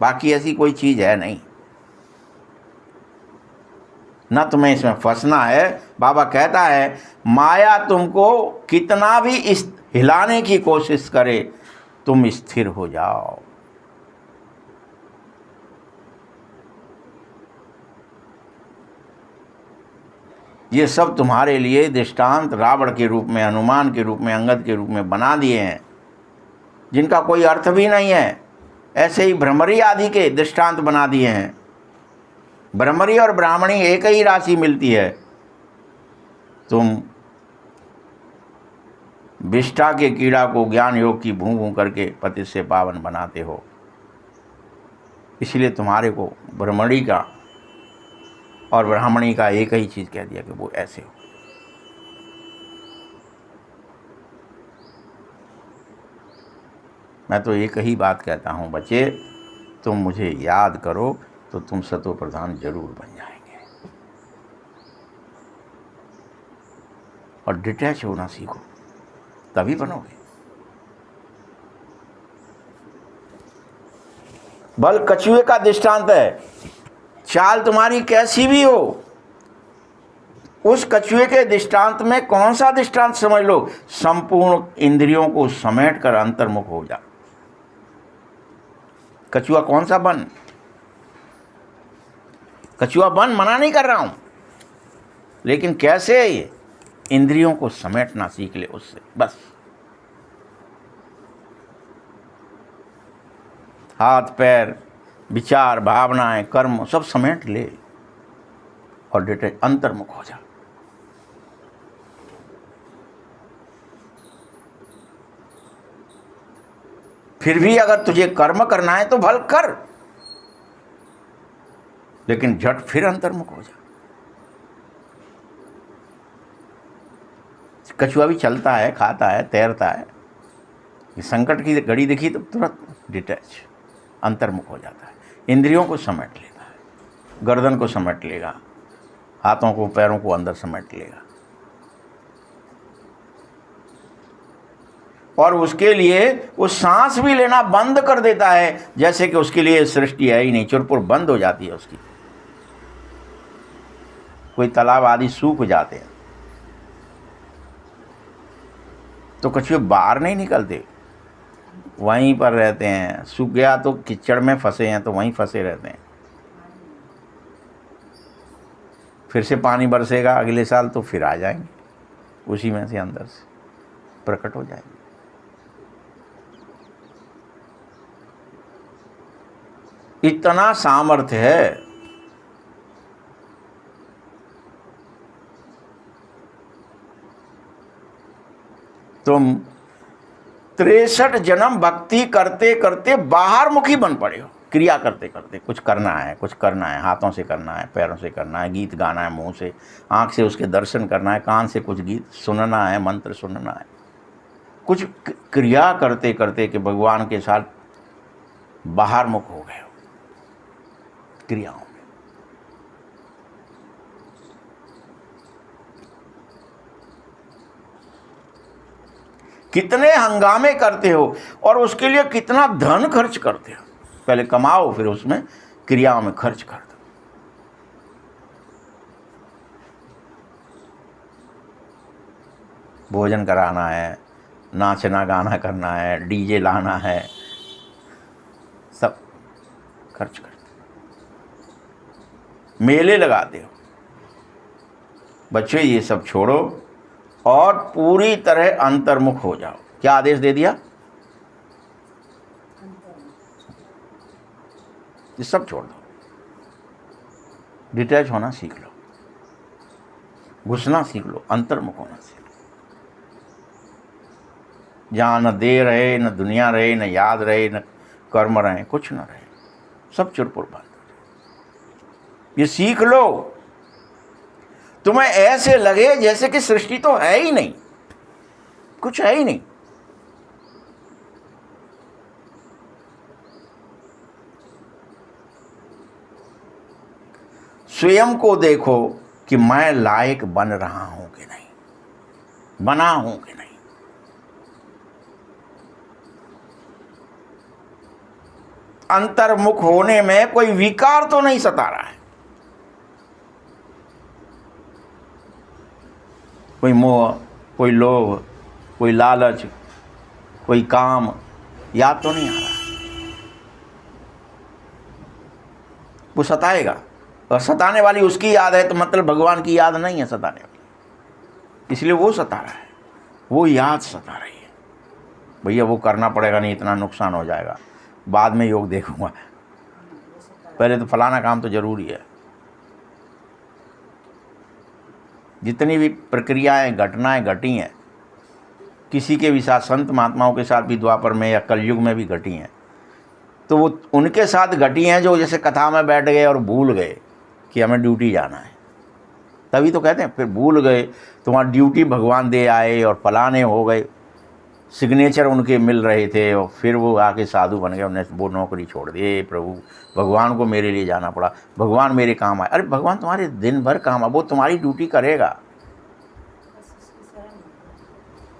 बाकी ऐसी कोई चीज है नहीं, ना तुम्हें इसमें फंसना है। बाबा कहता है माया तुमको कितना भी इस हिलाने की कोशिश करे, तुम स्थिर हो जाओ। ये सब तुम्हारे लिए दृष्टांत रावण के रूप में, हनुमान के रूप में, अंगद के रूप में बना दिए हैं। जिनका कोई अर्थ भी नहीं है, ऐसे ही भ्रमरी आदि के दृष्टांत बना दिए हैं। भ्रमरी और ब्राह्मणी एक ही राशि मिलती है। तुम विष्ठा के कीड़ा को ज्ञान योग की भूं भूं करके पति से पावन बनाते हो, इसलिए तुम्हारे को भ्रमणी का और ब्राह्मणी का एक ही चीज़ कह दिया कि वो ऐसे हो। मैं तो एक ही बात कहता हूँ, बच्चे तुम मुझे याद करो तो तुम सतो प्रधान जरूर बन जाएंगे। और डिटैच होना सीखो, तभी बनोगे। बल कछुए का दृष्टांत है। चाल तुम्हारी कैसी भी हो, उस कछुए के दृष्टांत में कौन सा दृष्टांत समझ लो, संपूर्ण इंद्रियों को समेट कर अंतर्मुख हो जा। कछुआ कौन सा बन? कछुआ बन मना नहीं कर रहा हूं, लेकिन कैसे ये इंद्रियों को समेटना सीख ले उससे, बस। हाथ पैर विचार भावनाएं कर्म सब समेट ले और डिटेच अंतर्मुख हो जा। फिर भी अगर तुझे कर्म करना है तो भल कर, लेकिन झट फिर अंतर्मुख हो जा। कछुआ भी चलता है, खाता है, तैरता है, संकट की घड़ी दिखी तो तुरंत डिटैच अंतर्मुख हो जाता है, इंद्रियों को समेट लेता है, गर्दन को समेट लेगा, हाथों को पैरों को अंदर समेट लेगा। और उसके लिए वो सांस भी लेना बंद कर देता है, जैसे कि उसके लिए सृष्टि है ही नहीं, चुरपुर बंद हो जाती है उसकी। कोई तालाब आदि सूख जाते हैं तो कछुए बाहर नहीं निकलते, वहीं पर रहते हैं। सूख गया तो कीचड़ में फंसे हैं तो वहीं फंसे रहते हैं। फिर से पानी बरसेगा अगले साल तो फिर आ जाएंगे, उसी में से अंदर से प्रकट हो जाएंगे। इतना सामर्थ्य है। तुम 63 जन्म भक्ति करते करते बाहर मुखी बन पड़े हो। क्रिया करते करते कुछ करना है, हाथों से करना है, पैरों से करना है, गीत गाना है, मुंह से, आंख से उसके दर्शन करना है, कान से कुछ गीत सुनना है, मंत्र सुनना है, कुछ क्रिया करते करते कि भगवान के साथ बाहर मुख हो गए हो क्रियाओं में। कितने हंगामे करते हो और उसके लिए कितना धन खर्च करते हो। पहले कमाओ फिर उसमें क्रियाओं में खर्च कर दो। भोजन कराना है, नाचना गाना करना है, डीजे लाना है, सब खर्च करते हो। मेले लगाते हो। बच्चे ये सब छोड़ो और पूरी तरह अंतर्मुख हो जाओ। क्या आदेश दे दिया? ये सब छोड़ दो, डिटैच होना सीख लो, घुसना सीख लो, अंतर्मुख होना सीख लो। जहाँ न देह रहे, न दुनिया रहे, न याद रहे, न कर्म रहे, कुछ न रहे, सब चुरपुर बंद हो जाए। ये सीख लो। तुम्हें ऐसे लगे जैसे कि सृष्टि तो है ही नहीं, कुछ है ही नहीं। स्वयं को देखो कि मैं लायक बन रहा हूं कि नहीं, बना हूं कि नहीं। अंतर्मुख होने में कोई विकार तो नहीं सता रहा है, कोई मोह, कोई लोभ, कोई लालच, कोई काम याद तो नहीं आ रहा। वो सताएगा, और सताने वाली उसकी याद है तो मतलब भगवान की याद नहीं है सताने वाली, इसलिए वो सता रहा है, वो याद सता रही है। भैया वो करना पड़ेगा, नहीं इतना नुकसान हो जाएगा, बाद में योग देखूंगा, पहले तो फलाना काम तो जरूरी है। जितनी भी प्रक्रियाएं घटनाएं घटी हैं, किसी के भी साथ, संत महात्माओं के साथ भी द्वापर में या कलयुग में भी घटी हैं, तो वो उनके साथ घटी हैं जो जैसे कथा में बैठ गए और भूल गए कि हमें ड्यूटी जाना है। तभी तो कहते हैं फिर भूल गए, तुम्हारी ड्यूटी भगवान दे आए और फलाने हो गए, सिग्नेचर उनके मिल रहे थे और फिर वो आके साधु बन गए, उन्हें वो नौकरी छोड़ दी। प्रभु भगवान को मेरे लिए जाना पड़ा, भगवान मेरे काम आए। अरे भगवान तुम्हारे दिन भर काम आए, वो तुम्हारी ड्यूटी करेगा,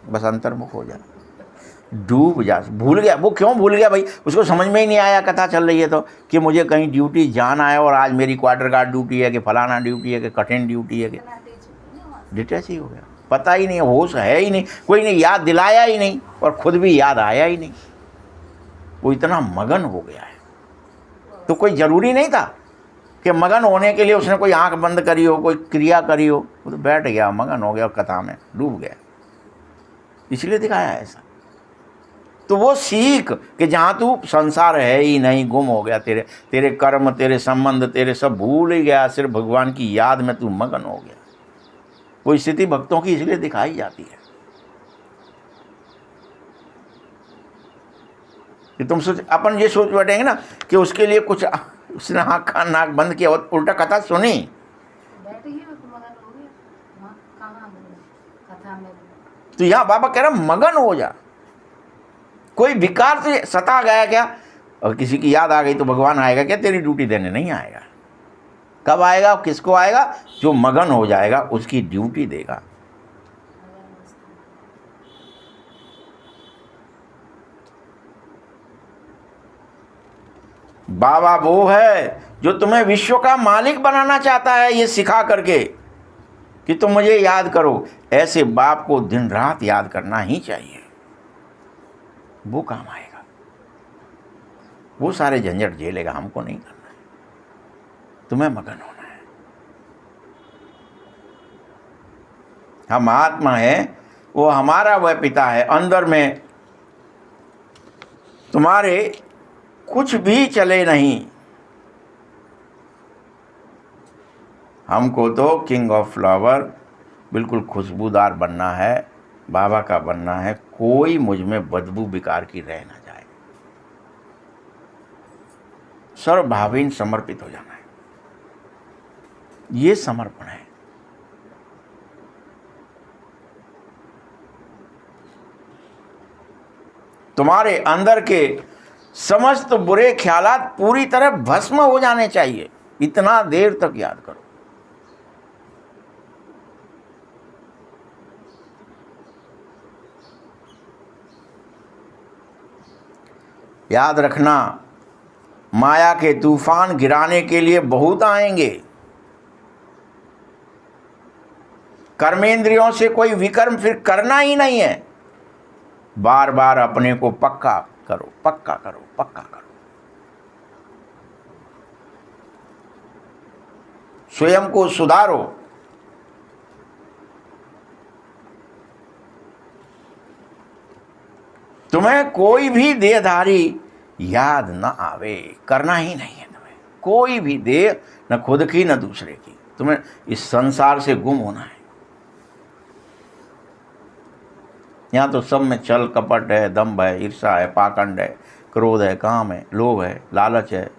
बस अंतर्मुख हो जा, डूब जा। भूल गया, वो क्यों भूल गया भाई? उसको समझ में ही नहीं आया कथा चल रही है तो, कि मुझे कहीं ड्यूटी जाना है और आज मेरी क्वार्टर गार्ड ड्यूटी है कि फलाना ड्यूटी है कि कठिन ड्यूटी है कि डिटेच ही हो गया, पता ही नहीं, होश है ही नहीं, कोई ने याद दिलाया ही नहीं और खुद भी याद आया ही नहीं, वो इतना मगन हो गया है। तो कोई ज़रूरी नहीं था कि मगन होने के लिए उसने कोई आंख बंद करी हो, कोई क्रिया करी हो, वो तो बैठ गया, मगन हो गया, कथा में डूब गया, इसलिए दिखाया ऐसा। तो वो सीख कि जहाँ तू संसार है ही नहीं, गुम हो गया, तेरे कर्म, तेरे संबंध, तेरे सब भूल ही गया, सिर्फ भगवान की याद में तू मगन हो गया। वो स्थिति भक्तों की इसलिए दिखाई जाती है कि तुम सोच, अपन ये सोच बैठेंगे ना कि उसके लिए कुछ, उसने आँख कान नाक बंद किया और उल्टा कथा सुनी, तो यहाँ बाबा कह रहा मगन हो जा। कोई विकार से सता गया क्या, और किसी की याद आ गई तो भगवान आएगा क्या तेरी ड्यूटी देने? नहीं आएगा। कब आएगा, किसको आएगा? जो मगन हो जाएगा उसकी ड्यूटी देगा। बाबा वो है जो तुम्हें विश्व का मालिक बनाना चाहता है, ये सिखा करके कि तुम मुझे याद करो। ऐसे बाप को दिन रात याद करना ही चाहिए, वो काम आएगा। वो सारे झंझट झेलेगा, हमको नहीं करना है, तुम्हें मगन होना है। हम आत्मा है, वो हमारा वह पिता है, अंदर में तुम्हारे कुछ भी चले नहीं। हमको तो किंग ऑफ फ्लावर बिल्कुल खुशबूदार बनना है, बाबा का बनना है, कोई मुझ में बदबू विकार की रह ना जाए, सर्वभावीन समर्पित हो जाना है, ये समर्पण है। तुम्हारे अंदर के समस्त बुरे ख्यालात पूरी तरह भस्म हो जाने चाहिए, इतना देर तक याद करो। याद रखना, माया के तूफान गिराने के लिए बहुत आएंगे। कर्मेंद्रियों से कोई विकर्म फिर करना ही नहीं है। बार बार अपने को पक्का करो, पक्का करो, पक्का करो। स्वयं को सुधारो। तुम्हें कोई भी देहधारी याद न आवे, करना ही नहीं है तुम्हें कोई भी देह, न खुद की न दूसरे की। तुम्हें इस संसार से गुम होना है। यहाँ तो सब में छल कपट है, दंभ है, ईर्षा है, पाखंड है, क्रोध है, काम है, लोभ है, लालच है,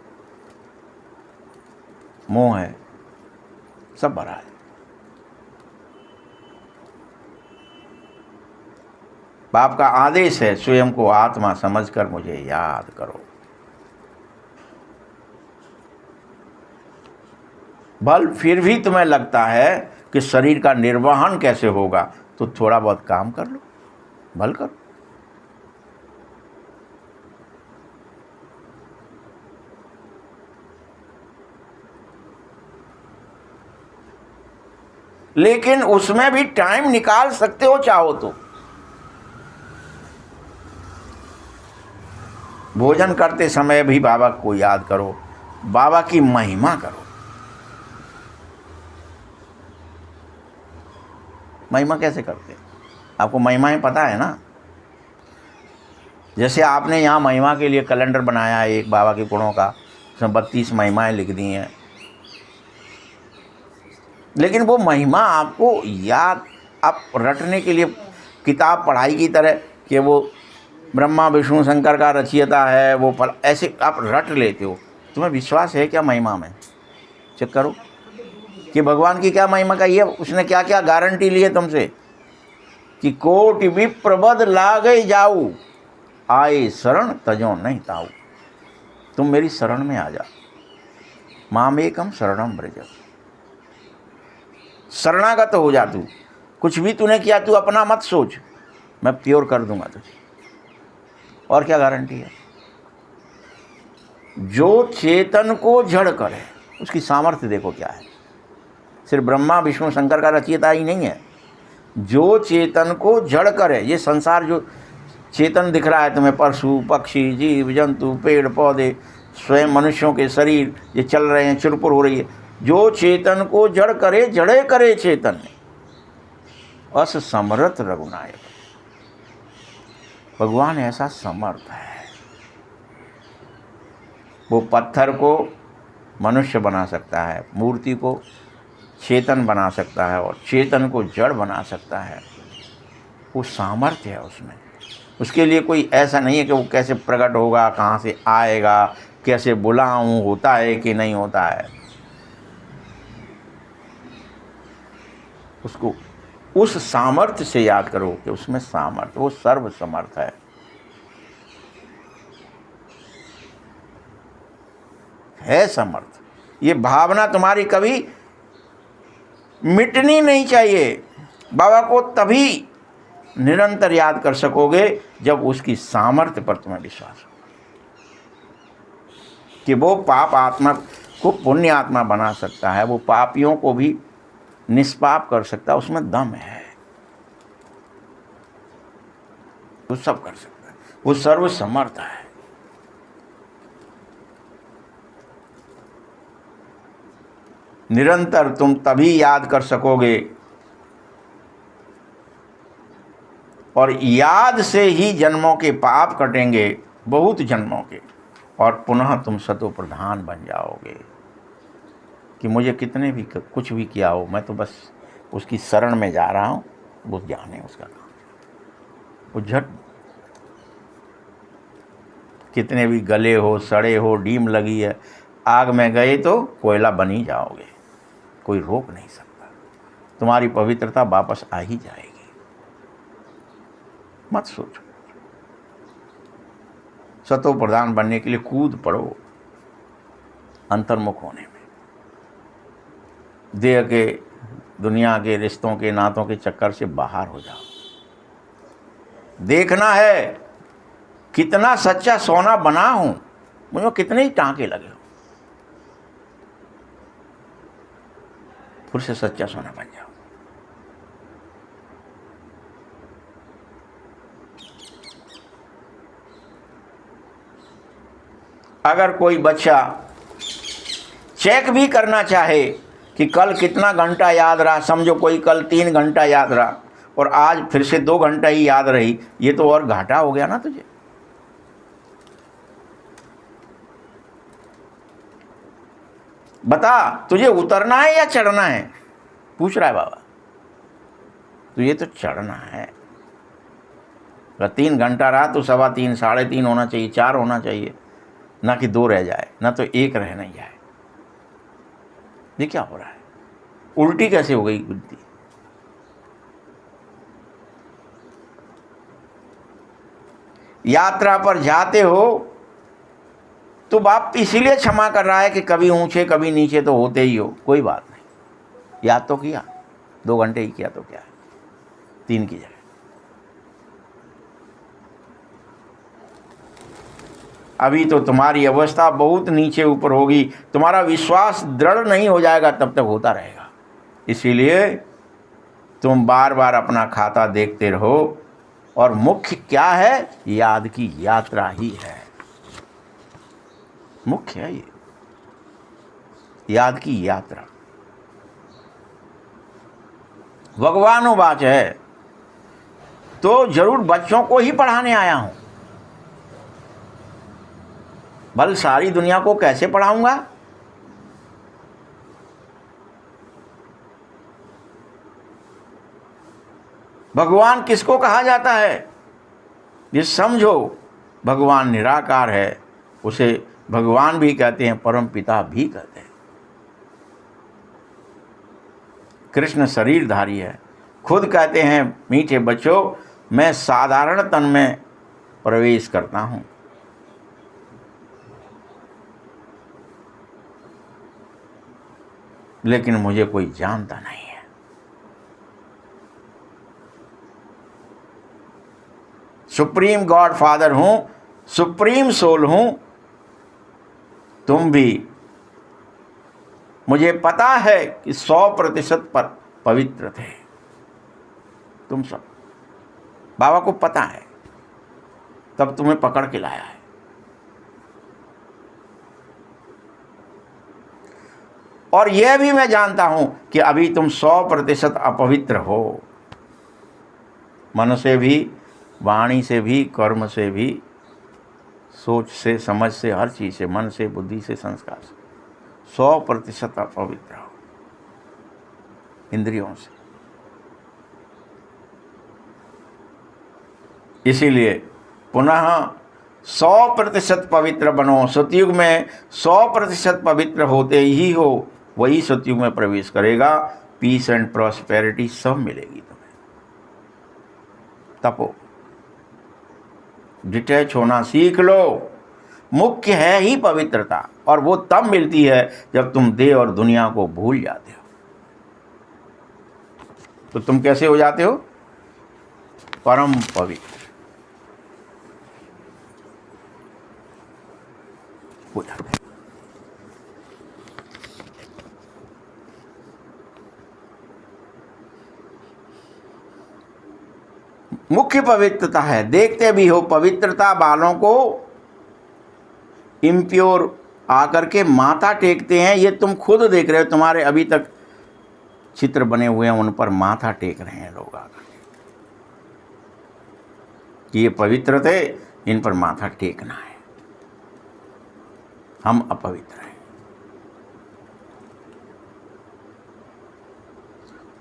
मोह है, सब भरा है। बाप का आदेश है, स्वयं को आत्मा समझकर मुझे याद करो। बल फिर भी तुम्हें लगता है कि शरीर का निर्वहन कैसे होगा, तो थोड़ा बहुत काम कर लो, भल करो। लेकिन उसमें भी टाइम निकाल सकते हो चाहो तो। भोजन करते समय भी बाबा को याद करो, बाबा की महिमा करो। महिमा कैसे करते? आपको महिमाएं पता है ना? जैसे आपने यहाँ महिमा के लिए कैलेंडर बनाया है एक बाबा के गुणों का, उसमें 32 महिमाएं लिख दी हैं, लेकिन वो महिमा आपको याद, आप रटने के लिए किताब पढ़ाई की तरह कि वो ब्रह्मा विष्णु शंकर का रचयिता है, वो फल, ऐसे आप रट लेते हो। तुम्हें विश्वास है क्या महिमा में? चेक करो कि भगवान की क्या महिमा का ये, उसने क्या क्या गारंटी ली है तुमसे कि कोटि विप्रबद लागे जाऊ, आए शरण तजो नहीं ताऊ। तुम मेरी शरण में आ जा, मामेकम शरणम ब्रज, शरणागत हो जा। तू कुछ भी तूने किया तू अपना मत सोच, मैं प्योर कर दूंगा तुझे। और क्या गारंटी है? जो चेतन को जड़ करे, उसकी सामर्थ्य देखो क्या है। सिर्फ ब्रह्मा विष्णु शंकर का रचयिता ही नहीं है, जो चेतन को जड़ करे। ये संसार जो चेतन दिख रहा है तुम्हें, पशु पक्षी जीव जंतु पेड़ पौधे स्वयं मनुष्यों के शरीर ये चल रहे हैं, चुरपुर हो रही है, जो चेतन को जड़ करे, जड़े करे चेतन अस समर्थ रघुनायक। भगवान ऐसा समर्थ है, वो पत्थर को मनुष्य बना सकता है, मूर्ति को चेतन बना सकता है और चेतन को जड़ बना सकता है। वो सामर्थ्य है उसमें। उसके लिए कोई ऐसा नहीं है कि वो कैसे प्रकट होगा, कहाँ से आएगा, कैसे बुलाऊं, होता है कि नहीं होता है। उसको उस सामर्थ्य से याद करो कि उसमें सामर्थ्य, वो सर्व समर्थ है समर्थ। ये भावना तुम्हारी कभी मिटनी नहीं चाहिए। बाबा को तभी निरंतर याद कर सकोगे जब उसकी सामर्थ्य पर तुम्हें विश्वास हो कि वो पाप आत्मा को पुण्य आत्मा बना सकता है, वो पापियों को भी निष्पाप कर सकता है, उसमें दम है, वो सब कर सकता है, वो सर्व समर्थ है। निरंतर तुम तभी याद कर सकोगे, और याद से ही जन्मों के पाप कटेंगे, बहुत जन्मों के, और पुनः तुम सतो प्रधान बन जाओगे कि मुझे कितने भी कुछ भी किया हो, मैं तो बस उसकी शरण में जा रहा हूँ, वो जाने उसका काम। वो झट कितने भी गले हो, सड़े हो, डीम लगी है, आग में गए तो कोयला बन ही जाओगे, कोई रोक नहीं सकता। तुम्हारी पवित्रता वापस आ ही जाएगी। मत सोचो, सतो प्रधान बनने के लिए कूद पड़ो अंतर्मुख होने में। देह के, दुनिया के, रिश्तों के, नातों के चक्कर से बाहर हो जाओ। देखना है कितना सच्चा सोना बना हूं, मुझे कितने ही टांके लगे हो, फिर से सच्चा सोना बन जाओ। अगर कोई बच्चा चेक भी करना चाहे कि कल कितना घंटा याद रहा, समझो कोई कल 3 घंटा याद रहा और आज फिर से 2 घंटा ही याद रही, ये तो और घाटा हो गया ना तुझे। बता तुझे उतरना है या चढ़ना है, पूछ रहा है बाबा। तो ये तो चढ़ना है। अगर 3 घंटा रहा तो 3.25, 3.5 होना चाहिए, 4 होना चाहिए, ना कि 2 रह जाए, ना तो 1 रह नहीं जाए। ये क्या हो रहा है? उल्टी कैसे हो गई बुद्धि? यात्रा पर जाते हो तो बाप इसीलिए क्षमा कर रहा है कि कभी ऊंचे कभी नीचे तो होते ही हो, कोई बात नहीं। याद तो किया, 2 घंटे ही किया तो क्या है, 3 की जगह। अभी तो तुम्हारी अवस्था बहुत नीचे ऊपर होगी, तुम्हारा विश्वास दृढ़ नहीं हो जाएगा, तब तक होता रहेगा। इसीलिए तुम बार बार अपना खाता देखते रहो, और मुख्य क्या है? याद की यात्रा ही है, मुख्य है ये याद की यात्रा। भगवानुवाच है तो जरूर बच्चों को ही पढ़ाने आया हूं। बल सारी दुनिया को कैसे पढ़ाऊंगा? भगवान किसको कहा जाता है? ये समझो, भगवान निराकार है, उसे भगवान भी कहते हैं, परम पिता भी कहते हैं। कृष्ण शरीरधारी है, खुद कहते हैं, मीठे बच्चों, मैं साधारण तन में प्रवेश करता हूं, लेकिन मुझे कोई जानता नहीं है। सुप्रीम गॉड फादर हूं, सुप्रीम सोल हूं, तुम भी। मुझे पता है कि 100% पर पवित्र थे तुम सब। बाबा को पता है, तब तुम्हें पकड़ के लाया है। और यह भी मैं जानता हूं कि अभी तुम 100% अपवित्र हो, मन से भी, वाणी से भी, कर्म से भी, सोच से, समझ से, हर चीज से, मन से, बुद्धि से, संस्कार से 100% अपवित्र हो, इंद्रियों से। इसीलिए पुनः 100% पवित्र बनो। सतयुग में 100% पवित्र होते ही हो, वही सतयुग में प्रवेश करेगा। पीस एंड प्रॉस्पेरिटी सब मिलेगी तुम्हें। तपो, डिटैच होना सीख लो। मुख्य है ही पवित्रता, और वो तब मिलती है जब तुम देह और दुनिया को भूल जाते हो। तो तुम कैसे हो जाते हो? परम पवित्र हो जाते हो। मुख्य पवित्रता है। देखते भी हो, पवित्रता वालों को इम्प्योर आकर के माथा टेकते हैं। ये तुम खुद देख रहे हो, तुम्हारे अभी तक चित्र बने हुए हैं, उन पर माथा टेक रहे हैं लोग आकर कि ये पवित्र थे, इन पर माथा टेकना है। हम अपवित्र हैं।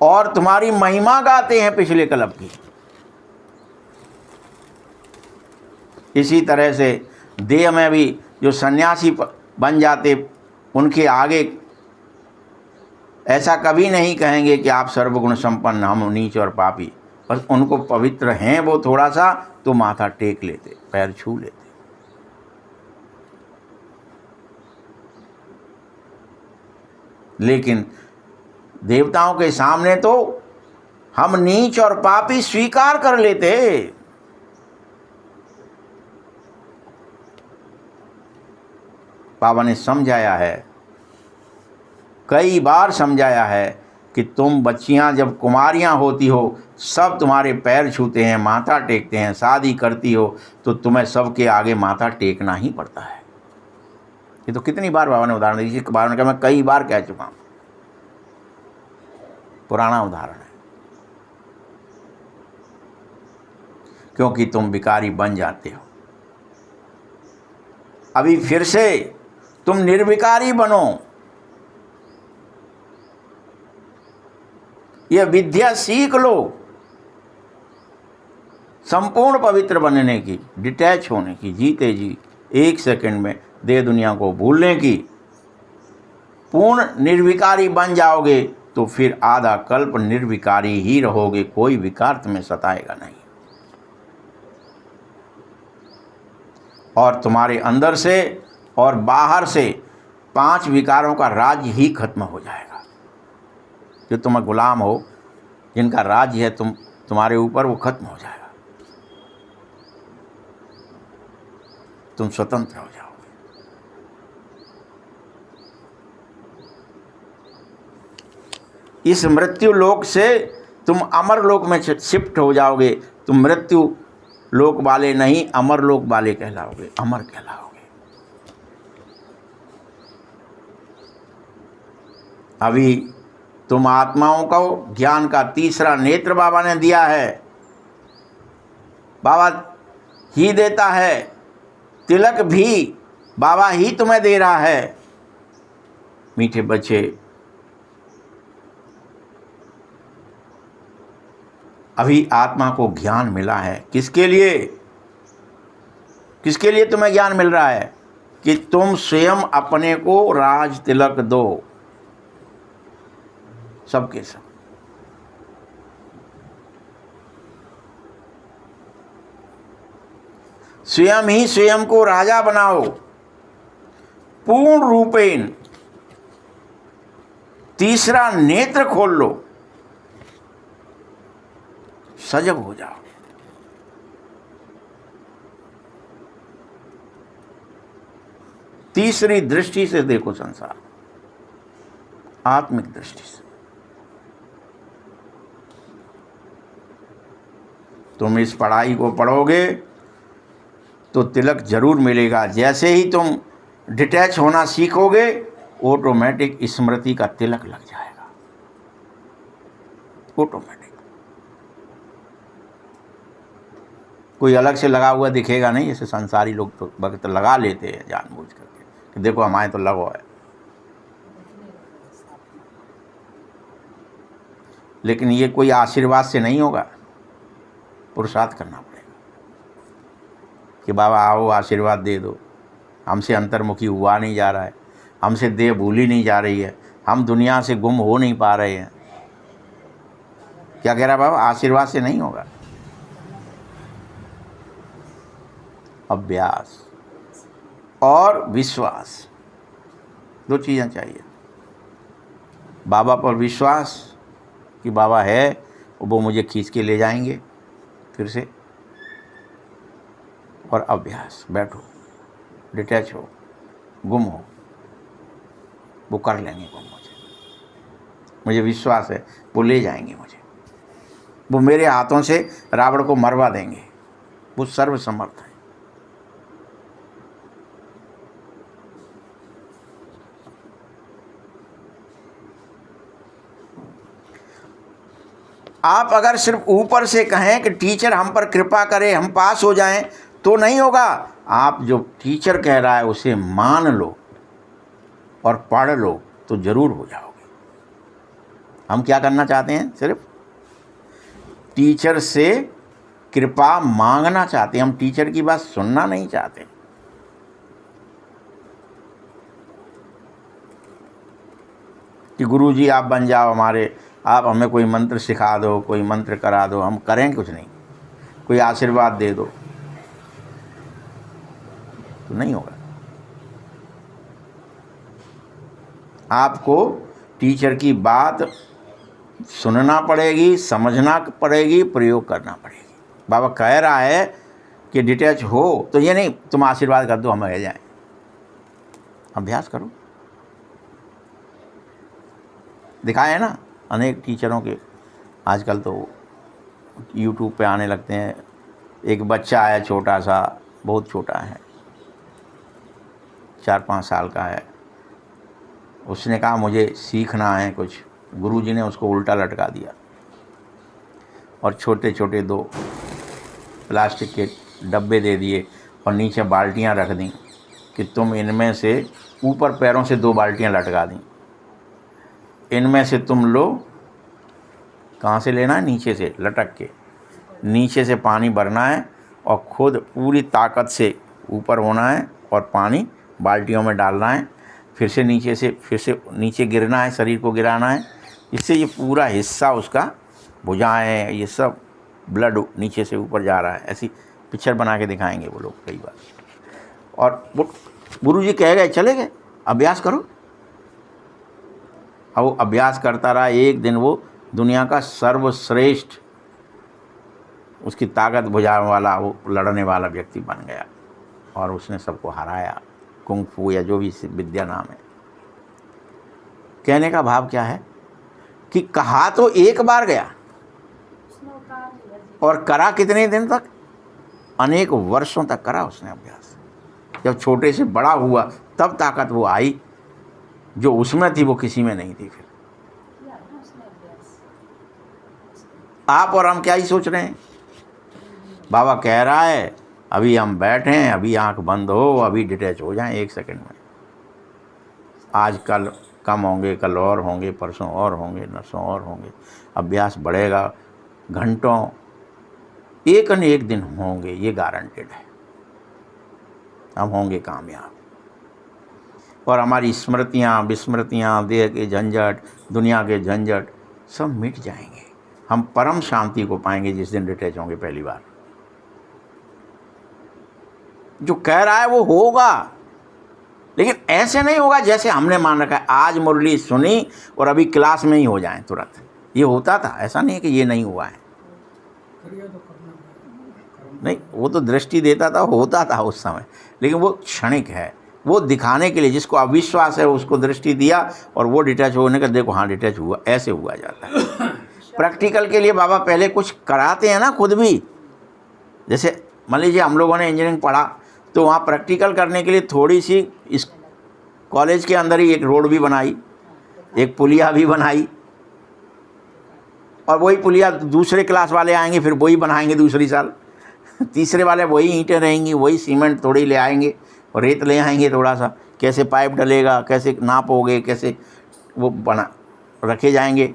और तुम्हारी महिमा गाते हैं पिछले कल्प की। इसी तरह से देह में भी जो सन्यासी बन जाते, उनके आगे ऐसा कभी नहीं कहेंगे कि आप सर्वगुण संपन्न, हम नीच और पापी। बस उनको पवित्र हैं वो थोड़ा सा, तो माथा टेक लेते, पैर छू लेते। लेकिन देवताओं के सामने तो हम नीच और पापी स्वीकार कर लेते। बाबा ने समझाया है, कई बार समझाया है कि तुम बच्चियां जब कुमारियां होती हो, सब तुम्हारे पैर छूते हैं, माथा टेकते हैं। शादी करती हो तो तुम्हें सबके आगे माथा टेकना ही पड़ता है। ये तो कितनी बार बाबा ने उदाहरण दी, इसी बार में मैं कई बार कह चुका हूं, पुराना उदाहरण है। क्योंकि तुम भिखारी बन जाते हो। अभी फिर से तुम निर्विकारी बनो। यह विद्या सीख लो, संपूर्ण पवित्र बनने की, डिटैच होने की, जीते जी 1 सेकंड में देह दुनिया को भूलने की। पूर्ण निर्विकारी बन जाओगे तो फिर आधा कल्प निर्विकारी ही रहोगे, कोई विकार तुम्हें सताएगा नहीं। और तुम्हारे अंदर से और बाहर से 5 विकारों का राज्य ही खत्म हो जाएगा। जो तुम गुलाम हो, जिनका राज्य है तुम्हारे ऊपर, वो खत्म हो जाएगा। तुम स्वतंत्र हो जाओगे। इस मृत्यु लोक से तुम अमर लोक में शिफ्ट हो जाओगे। तुम मृत्यु लोक वाले नहीं, अमर लोक वाले कहलाओगे, अमर कहलाओगे। अभी तुम आत्माओं को ज्ञान का तीसरा नेत्र बाबा ने दिया है। बाबा ही देता है, तिलक भी बाबा ही तुम्हें दे रहा है। मीठे बच्चे, अभी आत्मा को ज्ञान मिला है। किसके लिए? किसके लिए तुम्हें ज्ञान मिल रहा है? कि तुम स्वयं अपने को राज तिलक दो, सबके सब। स्वयं ही स्वयं को राजा बनाओ, पूर्ण रूपेण। तीसरा नेत्र खोल लो, सजग हो जाओ। तीसरी दृष्टि से देखो संसार, आत्मिक दृष्टि से। तुम इस पढ़ाई को पढ़ोगे तो तिलक जरूर मिलेगा। जैसे ही तुम डिटैच होना सीखोगे, ऑटोमेटिक स्मृति का तिलक लग जाएगा, ऑटोमेटिक। कोई अलग से लगा हुआ दिखेगा नहीं, जैसे संसारी लोग तो वक्त लगा लेते हैं जानबूझ करके कि देखो हमारे तो लगो है। लेकिन ये कोई आशीर्वाद से नहीं होगा, पुरुषार्थ करना पड़ेगा कि बाबा आओ आशीर्वाद दे दो। हमसे अंतर्मुखी हुआ नहीं जा रहा है, हमसे देह भूली नहीं जा रही है, हम दुनिया से गुम हो नहीं पा रहे हैं। क्या कह रहा है बाबा? आशीर्वाद से नहीं होगा, अभ्यास और विश्वास, दो चीज़ें चाहिए। बाबा पर विश्वास कि बाबा है, वो मुझे खींच के ले जाएंगे फिर से। और अभ्यास, बैठो, डिटैच हो, गुम हो, वो कर लेंगे गुम। मुझे विश्वास है वो ले जाएंगे मुझे, वो मेरे हाथों से रावण को मरवा देंगे, वो सर्वसमर्थ है। आप अगर सिर्फ ऊपर से कहें कि टीचर हम पर कृपा करे, हम पास हो जाएं, तो नहीं होगा। आप जो टीचर कह रहा है उसे मान लो और पढ़ लो तो जरूर हो जाओगे। हम क्या करना चाहते हैं? सिर्फ टीचर से कृपा मांगना चाहते हैं, हम टीचर की बात सुनना नहीं चाहते। कि गुरुजी आप बन जाओ हमारे, आप हमें कोई मंत्र सिखा दो, कोई मंत्र करा दो, हम करें कुछ नहीं, कोई आशीर्वाद दे दो, तो नहीं होगा। आपको टीचर की बात सुनना पड़ेगी, समझना पड़ेगी, प्रयोग करना पड़ेगी। बाबा कह रहा है कि डिटैच हो, तो ये नहीं तुम आशीर्वाद कर दो हम रह जाएं। अभ्यास करो। दिखाए है ना अनेक टीचरों के, आजकल तो यूट्यूब पे आने लगते हैं। एक बच्चा आया छोटा सा, बहुत छोटा है, 4-5 साल का है। उसने कहा मुझे सीखना है कुछ। गुरुजी ने उसको उल्टा लटका दिया और छोटे छोटे 2 प्लास्टिक के डब्बे दे दिए और नीचे बाल्टियां रख दी कि तुम इनमें से, ऊपर पैरों से 2 बाल्टियां लटका दी, इनमें से तुम लो। कहाँ से लेना है? नीचे से लटक के, नीचे से पानी भरना है और खुद पूरी ताकत से ऊपर होना है और पानी बाल्टियों में डालना है। फिर से नीचे गिरना है, शरीर को गिराना है। इससे ये पूरा हिस्सा उसका, भुजाएं, ये सब ब्लड नीचे से ऊपर जा रहा है। ऐसी पिक्चर बना के दिखाएंगे वो लोग कई बार। और वो गुरुजी कह गए, चले गए, अभ्यास करो। अब वो अभ्यास करता रहा, एक दिन वो दुनिया का सर्वश्रेष्ठ, उसकी ताकत भुजाने वाला, वो लड़ने वाला व्यक्ति बन गया और उसने सबको हराया। कुंग फू या जो भी विद्या नाम है। कहने का भाव क्या है कि कहा तो एक बार गया और करा कितने दिन तक? अनेक वर्षों तक करा उसने अभ्यास। जब छोटे से बड़ा हुआ तब ताकत वो आई, जो उसमें थी वो किसी में नहीं थी। फिर आप और हम क्या ही सोच रहे हैं? बाबा कह रहा है अभी हम बैठे हैं, अभी आंख बंद हो, अभी डिटैच हो जाएं 1 सेकंड में। आज कल कम होंगे, कल और होंगे, परसों और होंगे, नरसों और होंगे। अभ्यास बढ़ेगा, घंटों, एक न एक दिन होंगे, ये गारंटेड है। हम होंगे कामयाब और हमारी स्मृतियाँ विस्मृतियाँ, देह के झंझट, दुनिया के झंझट सब मिट जाएंगे। हम परम शांति को पाएंगे जिस दिन डिटैच होंगे पहली बार। जो कह रहा है वो होगा, लेकिन ऐसे नहीं होगा जैसे हमने मान रखा है। आज मुरली सुनी और अभी क्लास में ही हो जाए तुरंत, ये होता था। ऐसा नहीं है कि ये नहीं हुआ है, नहीं, वो तो दृष्टि देता था, होता था उस समय, लेकिन वो क्षणिक है। वो दिखाने के लिए, जिसको अविश्वास है उसको दृष्टि दिया और वो डिटैच होने का, देखो हाँ डिटैच हुआ, ऐसे हुआ जाता है। प्रैक्टिकल के लिए बाबा पहले कुछ कराते हैं ना खुद भी। जैसे मान लीजिए हम लोगों ने इंजीनियरिंग पढ़ा, तो वहाँ प्रैक्टिकल करने के लिए थोड़ी सी इस कॉलेज के अंदर ही एक रोड भी बनाई, एक पुलिया भी बनाई, और वही पुलिया दूसरे क्लास वाले आएंगे फिर वही बनाएंगे दूसरी साल, तीसरे वाले वही ईंटें रहेंगी, वही सीमेंट थोड़ी ले आएंगे और रेत ले आएंगे थोड़ा सा, कैसे पाइप डलेगा, कैसे नापोगे, कैसे वो बना रखे जाएंगे।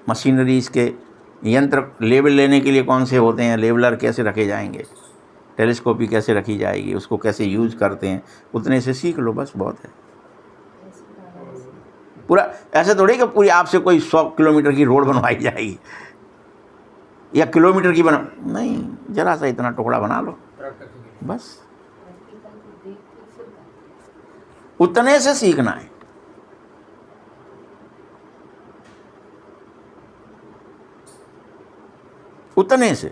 मशीनरीज़ के यंत्र लेवल लेने के लिए कौन से होते हैं, लेवलर कैसे रखे जाएंगे, टेलीस्कोपी कैसे रखी जाएगी, उसको कैसे यूज़ करते हैं, उतने से सीख लो, बस बहुत है। पूरा ऐसे थोड़ी कि पूरी आपसे कोई 100 किलोमीटर की रोड बनवाई जाएगी या किलोमीटर की बना, नहीं, जरा सा इतना टुकड़ा बना लो बस, उतने से सीखना है। उतने से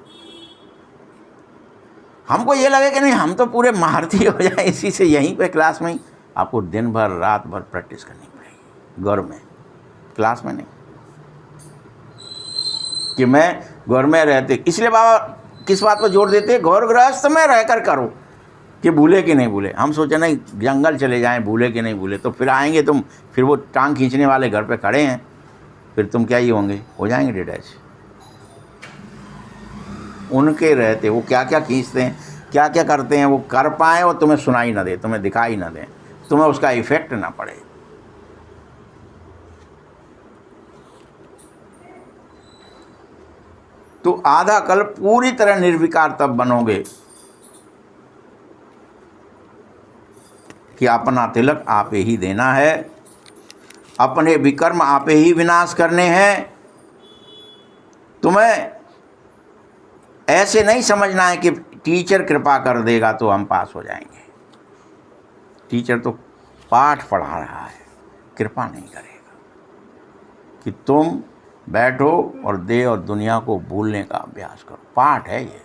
हमको ये लगे कि नहीं हम तो पूरे महारथी हो जाए इसी से, यहीं पे क्लास में ही। आपको दिन भर रात भर प्रैक्टिस करनी पड़ेगी घर में, क्लास में नहीं। कि मैं घर में रहते, इसलिए बाबा किस बात पर जोर देते, घर गृहस्थ में रहकर करो, कि भूले कि नहीं भूले। हम सोचे नहीं जंगल चले जाएं, भूले कि नहीं भूले, तो फिर आएंगे तुम, फिर वो टांग खींचने वाले घर पे खड़े हैं, फिर तुम क्या ही होंगे, हो जाएंगे डिटैच। उनके रहते वो क्या क्या खींचते हैं, क्या क्या करते हैं, वो कर पाएँ और तुम्हें सुनाई ना दे, तुम्हें दिखाई ना दे, तुम्हें उसका इफेक्ट ना पड़े। तो आधा कल्प पूरी तरह निर्विकार तब बनोगे कि अपना तिलक आपे ही देना है, अपने विकर्म आपे ही विनाश करने हैं। तुम्हें ऐसे नहीं समझना है कि टीचर कृपा कर देगा तो हम पास हो जाएंगे। टीचर तो पाठ पढ़ा रहा है, कृपा नहीं करेगा। कि तुम बैठो और देह और दुनिया को भूलने का अभ्यास करो, पाठ है ये।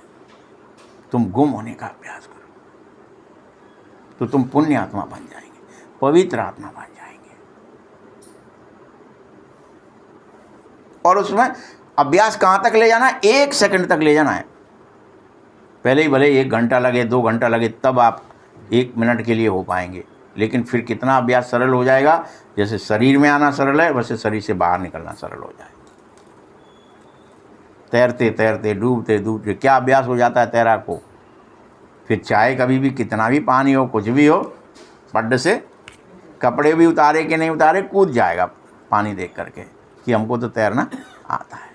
तुम गुम होने का अभ्यास करो तो तुम पुण्य आत्मा बन जाएंगे, पवित्र आत्मा बन जाएंगे। और उसमें अभ्यास कहाँ तक ले जाना है, 1 सेकंड तक ले जाना है। पहले ही भले 1 घंटा लगे, 2 घंटा लगे, तब आप 1 मिनट के लिए हो पाएंगे। लेकिन फिर कितना अभ्यास सरल हो जाएगा, जैसे शरीर में आना सरल है वैसे शरीर से बाहर निकलना सरल हो जाएगा। तैरते तैरते, डूबते डूबते क्या अभ्यास हो जाता है तैराक को। फिर चाहे कभी भी कितना भी पानी हो, कुछ भी हो, पड्ड से कपड़े भी उतारे कि नहीं उतारे, कूद जाएगा पानी देख करके कि हमको तो तैरना आता है।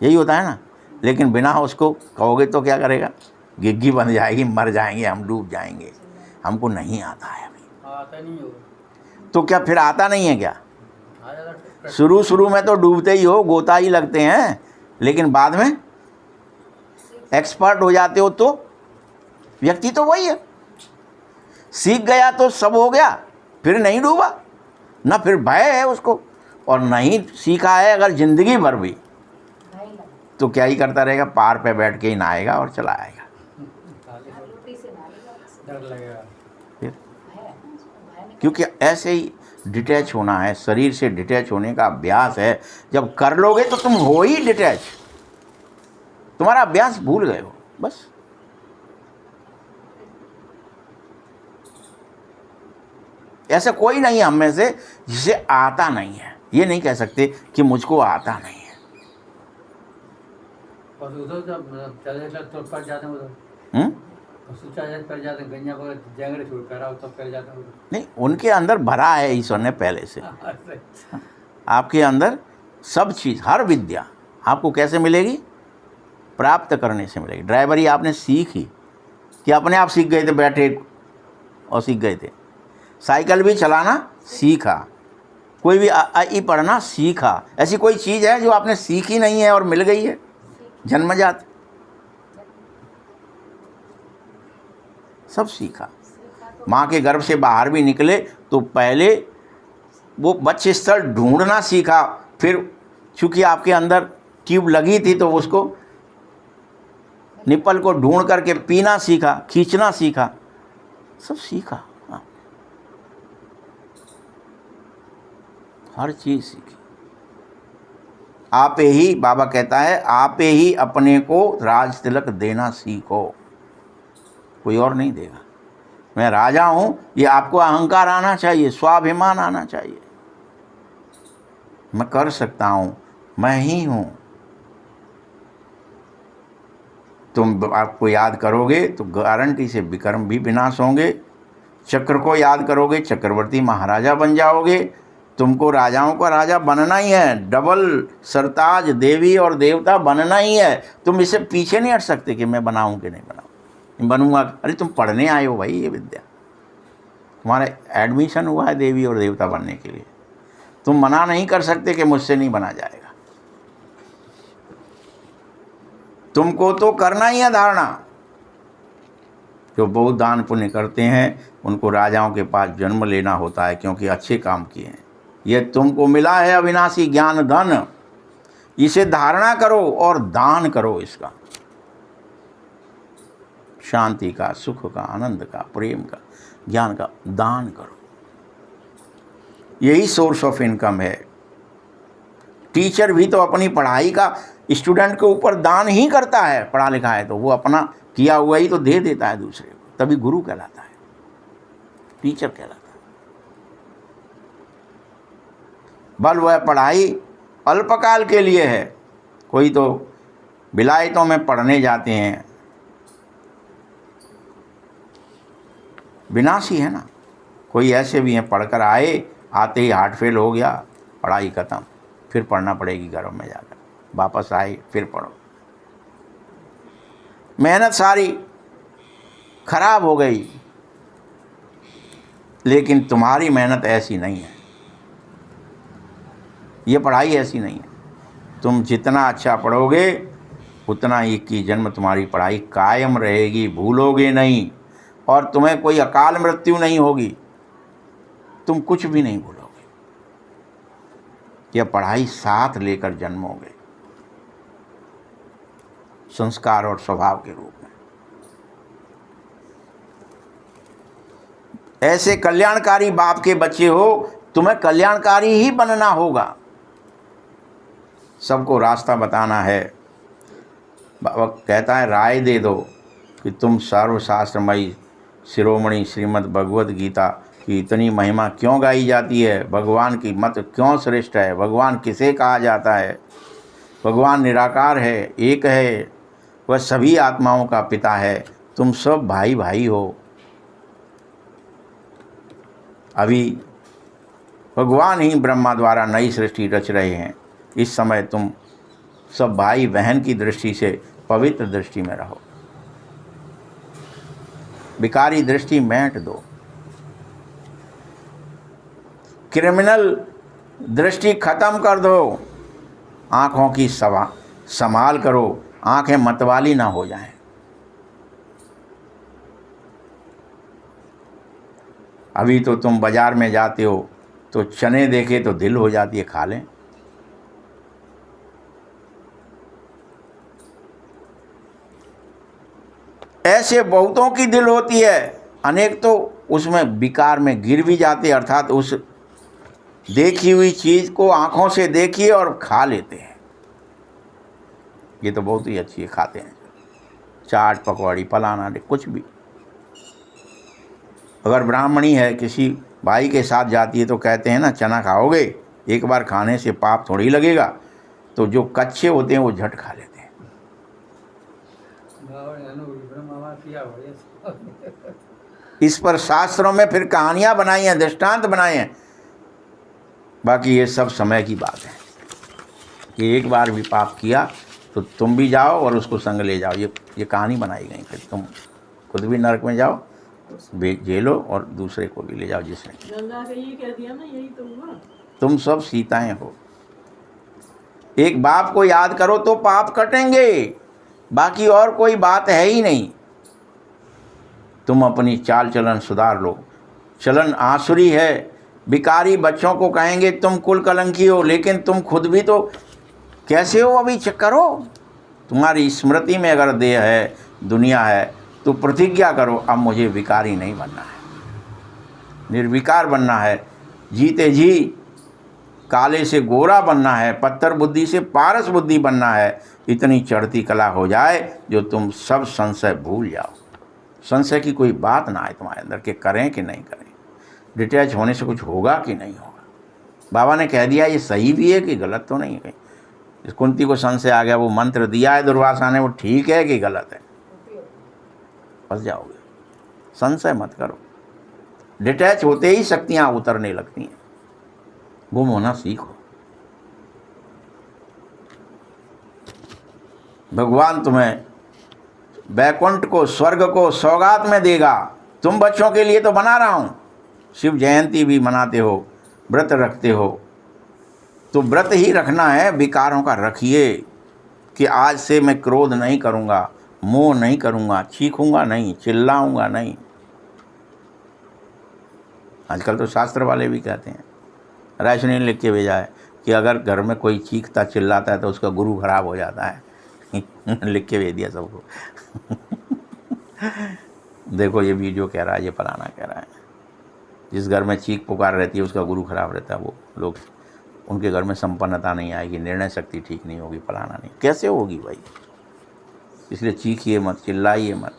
यही होता है ना। लेकिन बिना उसको कहोगे तो क्या करेगा, गिग्गी बन जाएगी, मर जाएंगे, हम डूब जाएंगे, हमको नहीं आता है अभी। आता नहीं होगा तो क्या फिर आता नहीं है क्या? शुरू में तो डूबते ही हो, गोता ही लगते हैं, लेकिन बाद में एक्सपर्ट हो जाते हो तो व्यक्ति तो वही है। सीख गया तो सब हो गया, फिर नहीं डूबा ना, फिर भय है उसको। और नहीं सीखा है अगर जिंदगी भर भी, तो क्या ही करता रहेगा, पार पे बैठ के ही नहाएगा और चला आएगा। डर लगेगा फिर क्योंकि ऐसे ही डिटैच होना है, शरीर से डिटैच होने का अभ्यास है। जब कर लोगे तो तुम हो ही डिटैच, तुम्हारा अभ्यास भूल गए हो बस। ऐसा कोई नहीं हम में से जिसे आता नहीं है। ये नहीं कह सकते कि मुझको आता नहीं है, और उधर जब चले तो कर जाते हैं उधर, हम्म? पशु चाहे कर जाते हैं, गंजा वगैरह जंगल छोड़ कर आओ तब कर जाते हैं उधर। नहीं, उनके अंदर भरा है ईश्वर ने पहले से। आपके अंदर सब चीज़, हर विद्या आपको कैसे मिलेगी? प्राप्त करने से मिलेगी। ड्राइवरी आपने सीखी कि अपने आप सीख गए थे, बैठे और सीख गए थे। साइकिल भी चलाना सीखा, कोई भी आ ई पढ़ना सीखा। ऐसी कोई चीज़ है जो आपने सीखी नहीं है और मिल गई है जन्मजात? सब सीखा। माँ के गर्भ से बाहर भी निकले तो पहले वो बच्चे स्थल ढूंढना सीखा, फिर चूँकि आपके अंदर ट्यूब लगी थी तो उसको निप्पल को ढूंढ करके पीना सीखा, खींचना सीखा, सब सीखा। हाँ। हर चीज़ सीखी। आप ही, बाबा कहता है, आप ही अपने को राज तिलक देना सीखो, कोई और नहीं देगा। मैं राजा हूँ, ये आपको अहंकार आना चाहिए, स्वाभिमान आना चाहिए। मैं कर सकता हूँ, मैं ही हूँ। तुम आपको याद करोगे तो गारंटी से विक्रम भी विनाश होंगे। चक्र को याद करोगे, चक्रवर्ती महाराजा बन जाओगे। तुमको राजाओं का राजा बनना ही है, डबल सरताज देवी और देवता बनना ही है। तुम इससे पीछे नहीं हट सकते कि मैं बनाऊं कि नहीं बनाऊं, बनूंगा। अरे तुम पढ़ने आए हो भाई, ये विद्या तुम्हारा एडमिशन हुआ है देवी और देवता बनने के लिए। तुम मना नहीं कर सकते कि मुझसे नहीं बना जाएगा। तुमको तो करना ही है धारणा। जो बहुत दान पुण्य करते हैं उनको राजाओं के पास जन्म लेना होता है, क्योंकि अच्छे काम किए हैं। ये तुमको मिला है अविनाशी ज्ञान धन, इसे धारणा करो और दान करो। इसका शांति का, सुख का, आनंद का, प्रेम का, ज्ञान का दान करो। यही सोर्स ऑफ इनकम है। टीचर भी तो अपनी पढ़ाई का स्टूडेंट के ऊपर दान ही करता है। पढ़ा लिखा है तो वो अपना किया हुआ ही तो दे देता है दूसरे को, तभी गुरु कहलाता है, टीचर कहलाता है। बल वह पढ़ाई अल्पकाल के लिए है। कोई तो विलायतों में पढ़ने जाते हैं, विनाशी है ना। कोई ऐसे भी हैं, पढ़कर आए, आते ही हार्ट फेल हो गया, पढ़ाई खत्म, फिर पढ़ना पड़ेगी घरों में जाकर, वापस आए फिर पढ़ो। मेहनत सारी खराब हो गई। लेकिन तुम्हारी मेहनत ऐसी नहीं है, ये पढ़ाई ऐसी नहीं है। तुम जितना अच्छा पढ़ोगे उतना ही की जन्म तुम्हारी पढ़ाई कायम रहेगी, भूलोगे नहीं, और तुम्हें कोई अकाल मृत्यु नहीं होगी। तुम कुछ भी नहीं भूलोगे। यह पढ़ाई साथ लेकर जन्मोगे, संस्कार और स्वभाव के रूप में। ऐसे कल्याणकारी बाप के बच्चे हो, तुम्हें कल्याणकारी ही बनना होगा। सबको रास्ता बताना है। बाबा कहता है, राय दे दो कि तुम सर्वशास्त्रमयी शिरोमणि श्रीमद् भगवत गीता की इतनी महिमा क्यों गाई जाती है, भगवान की मत क्यों श्रेष्ठ है, भगवान किसे कहा जाता है। भगवान निराकार है, एक है, वह सभी आत्माओं का पिता है। तुम सब भाई भाई हो। अभी भगवान ही ब्रह्मा द्वारा नई सृष्टि रच रहे हैं। इस समय तुम सब भाई बहन की दृष्टि से पवित्र दृष्टि में रहो। विकारी दृष्टि मेंट दो, क्रिमिनल दृष्टि खत्म कर दो। आँखों की संभाल करो, आँखें मतवाली ना हो जाएं। अभी तो तुम बाजार में जाते हो तो चने देखे तो दिल हो जाती है, खा लें। ऐसे बहुतों की दिल होती है, अनेक तो उसमें विकार में गिर भी जाते, अर्थात उस देखी हुई चीज़ को आँखों से देखिए और खा लेते हैं। ये तो बहुत ही अच्छी है, खाते हैं चाट पकौड़ी फलाना कुछ भी। अगर ब्राह्मणी है, किसी भाई के साथ जाती है तो कहते हैं ना, चना खाओगे, एक बार खाने से पाप थोड़ी लगेगा। तो जो कच्चे होते हैं वो झट खा लेते हैं। धनु ब्रह्मा किया हो ये। इस पर शास्त्रों में फिर कहानियां बनाई हैं, दृष्टांत बनाए हैं। बाकी ये सब समय की बात है कि एक बार भी पाप किया तो तुम भी जाओ और उसको संग ले जाओ। ये कहानी बनाई गई, फिर तुम खुद भी नरक में जाओ, झेलो और दूसरे को भी ले जाओ जिसने। गंगा का ये कह दिया ना, यही तो हुआ। तुम सब सीताएं हो। एक बाप को याद करो तो पाप कटेंगे, बाकी और कोई बात है ही नहीं। तुम अपनी चाल चलन सुधार लो। चलन आसुरी है। भिखारी बच्चों को कहेंगे तुम कुल कलंकी हो, लेकिन तुम खुद भी तो कैसे हो अभी चेक करो। तुम्हारी स्मृति में अगर देह है, दुनिया है, तो प्रतिज्ञा करो अब मुझे विकारी नहीं बनना है, निर्विकार बनना है, जीते जी काले से गोरा बनना है, पत्थर बुद्धि से पारस बुद्धि बनना है। इतनी चढ़ती कला हो जाए जो तुम सब संशय भूल जाओ। संशय की कोई बात ना आए तुम्हारे अंदर कि करें कि नहीं करें, डिटैच होने से कुछ होगा कि नहीं होगा। बाबा ने कह दिया ये सही भी है कि गलत तो नहीं है। इस कुंती को संशय आ गया, वो मंत्र दिया है दुर्वासा ने, वो ठीक है कि गलत है, फंस जाओगे। संशय मत करो। डिटैच होते ही शक्तियाँ उतरने लगती हैं। गुम होना सीखो। भगवान तुम्हें वैकुंठ को, स्वर्ग को सौगात में देगा। तुम बच्चों के लिए तो बना रहा हूँ। शिव जयंती भी मनाते हो, व्रत रखते हो, तो व्रत ही रखना है, विकारों का रखिए कि आज से मैं क्रोध नहीं करूँगा, मोह नहीं करूँगा, चीखूंगा नहीं, चिल्लाऊंगा नहीं। आजकल तो शास्त्र वाले भी कहते हैं, राइश ने लिख के भेजा है कि अगर घर में कोई चीखता चिल्लाता है तो उसका गुरु खराब हो जाता है। लिख के भेज दिया सबको। देखो ये वीडियो कह रहा है, ये फलाना कह रहा है। जिस घर में चीख पुकार रहती है उसका गुरु खराब रहता है। वो लोग, उनके घर में संपन्नता नहीं आएगी, निर्णय शक्ति ठीक नहीं होगी, फलाना नहीं। कैसे होगी भाई? इसलिए चीखिए मत, चिल्लाइए मत।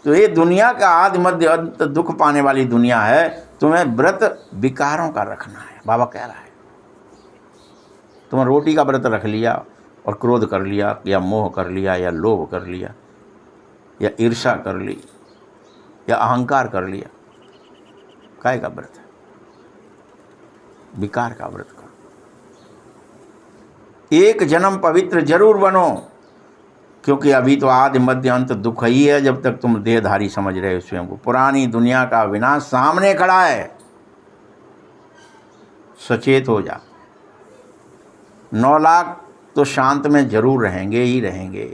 तो ये दुनिया का आदि मध्य अंत दुख पाने वाली दुनिया है। तुम्हें व्रत विकारों का रखना है। बाबा कह रहा है तुमने रोटी का व्रत रख लिया और क्रोध कर लिया, या मोह कर लिया, या लोभ कर लिया, या ईर्ष्या कर ली, या अहंकार कर लिया, काय का व्रत है? विकार का व्रत करो। एक जन्म पवित्र जरूर बनो, क्योंकि अभी तो आदि मध्य अंत दुख ही है जब तक तुम देहधारी समझ रहे हो स्वयं को। पुरानी दुनिया का विनाश सामने खड़ा है, सचेत हो जा। 9 लाख तो शांत में जरूर रहेंगे ही रहेंगे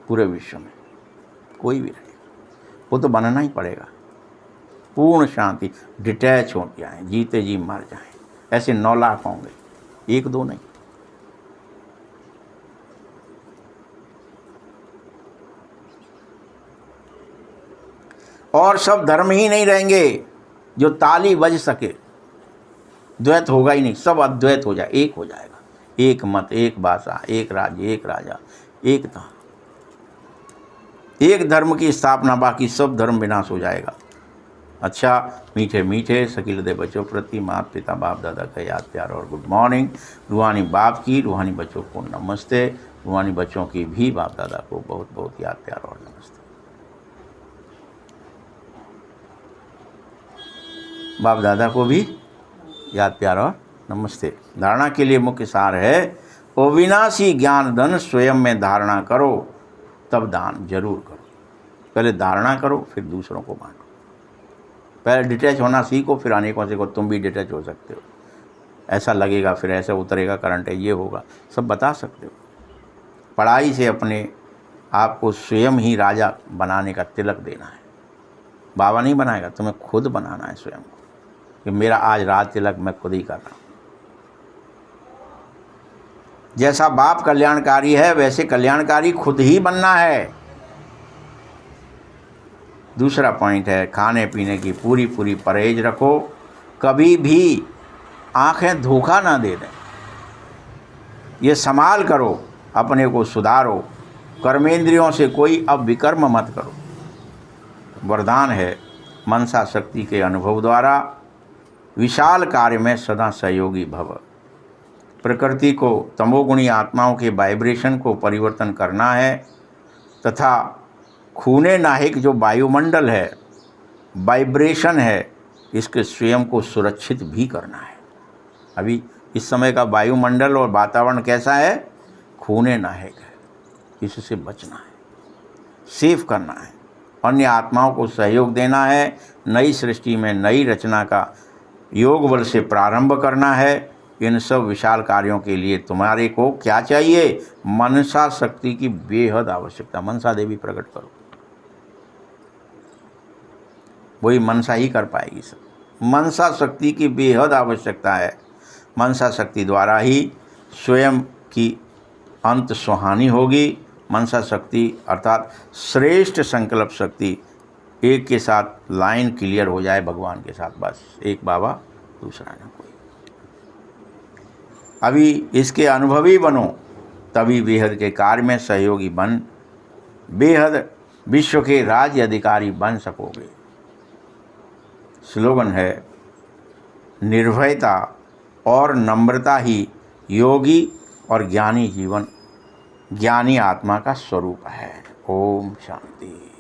पूरे विश्व में, कोई भी रहे, वो तो बनना ही पड़ेगा। पूर्ण शांति, डिटैच हो जाए, जीते जी मर जाएं। ऐसे 9 लाख होंगे, 1-2 नहीं। और सब धर्म ही नहीं रहेंगे जो ताली बज सके। द्वैत होगा ही नहीं, सब अद्वैत हो जाए, एक हो जाएगा। एक मत, एक भाषा, एक राज्य, एक राजा, एकता, एक धर्म की स्थापना, बाकी सब धर्म विनाश हो जाएगा। अच्छा, मीठे मीठे सकील दे बच्चों प्रति माता पिता बाप दादा का याद प्यार और गुड मॉर्निंग। रूहानी बाप की, रूहानी बच्चों को नमस्ते। रूहानी बच्चों की भी बाप दादा को बहुत बहुत याद प्यार और नमस्ते। बाप दादा को भी याद प्यार और नमस्ते। धारणा के लिए मुख्य सार है अविनाशी ज्ञान धन स्वयं में धारणा करो, तब दान जरूर करो। पहले धारणा करो, फिर दूसरों को बांटो। पहले डिटैच होना सीखो, फिर अनेकों से को तुम भी डिटैच हो सकते हो। ऐसा लगेगा, फिर ऐसा उतरेगा करंट है, ये होगा, सब बता सकते हो। पढ़ाई से अपने आप को स्वयं ही राजा बनाने का तिलक देना है। बाबा नहीं बनाएगा, तुम्हें खुद बनाना है स्वयं को कि मेरा आज राज तिलक मैं खुद ही कर रहा हूँ। जैसा बाप कल्याणकारी है वैसे कल्याणकारी खुद ही बनना है। दूसरा पॉइंट है खाने पीने की पूरी पूरी परहेज रखो। कभी भी आंखें धोखा ना दे दें। ये संभाल करो, अपने को सुधारो। कर्मेंद्रियों से कोई अब विकर्म मत करो। वरदान है मनसा शक्ति के अनुभव द्वारा विशाल कार्य में सदा सहयोगी भव। प्रकृति को, तमोगुणी आत्माओं के वाइब्रेशन को परिवर्तन करना है तथा खूने नाहिक जो वायुमंडल है, वाइब्रेशन है, इसके स्वयं को सुरक्षित भी करना है। अभी इस समय का वायुमंडल और वातावरण कैसा है? खूने नाहिक है, इससे बचना है, सेफ करना है, अन्य आत्माओं को सहयोग देना है, नई सृष्टि में नई रचना का योग बल से प्रारंभ करना है। इन सब विशाल कार्यों के लिए तुम्हारे को क्या चाहिए? मनसा शक्ति की बेहद आवश्यकता। मनसा देवी प्रकट करो, वही मनसा ही कर पाएगी सब। मनसा शक्ति की बेहद आवश्यकता है। मनसा शक्ति द्वारा ही स्वयं की अंत सुहानी होगी। मनसा शक्ति अर्थात श्रेष्ठ संकल्प शक्ति, एक के साथ लाइन क्लियर हो जाए भगवान के साथ, बस एक बाबा दूसरा ना कोई। अभी इसके अनुभवी बनो, तभी बेहद के कार्य में सहयोगी बन बेहद विश्व के राज्य अधिकारी बन सकोगे। स्लोगन है, निर्भयता और नम्रता ही योगी और ज्ञानी जीवन, ज्ञानी आत्मा का स्वरूप है। ओम शांति।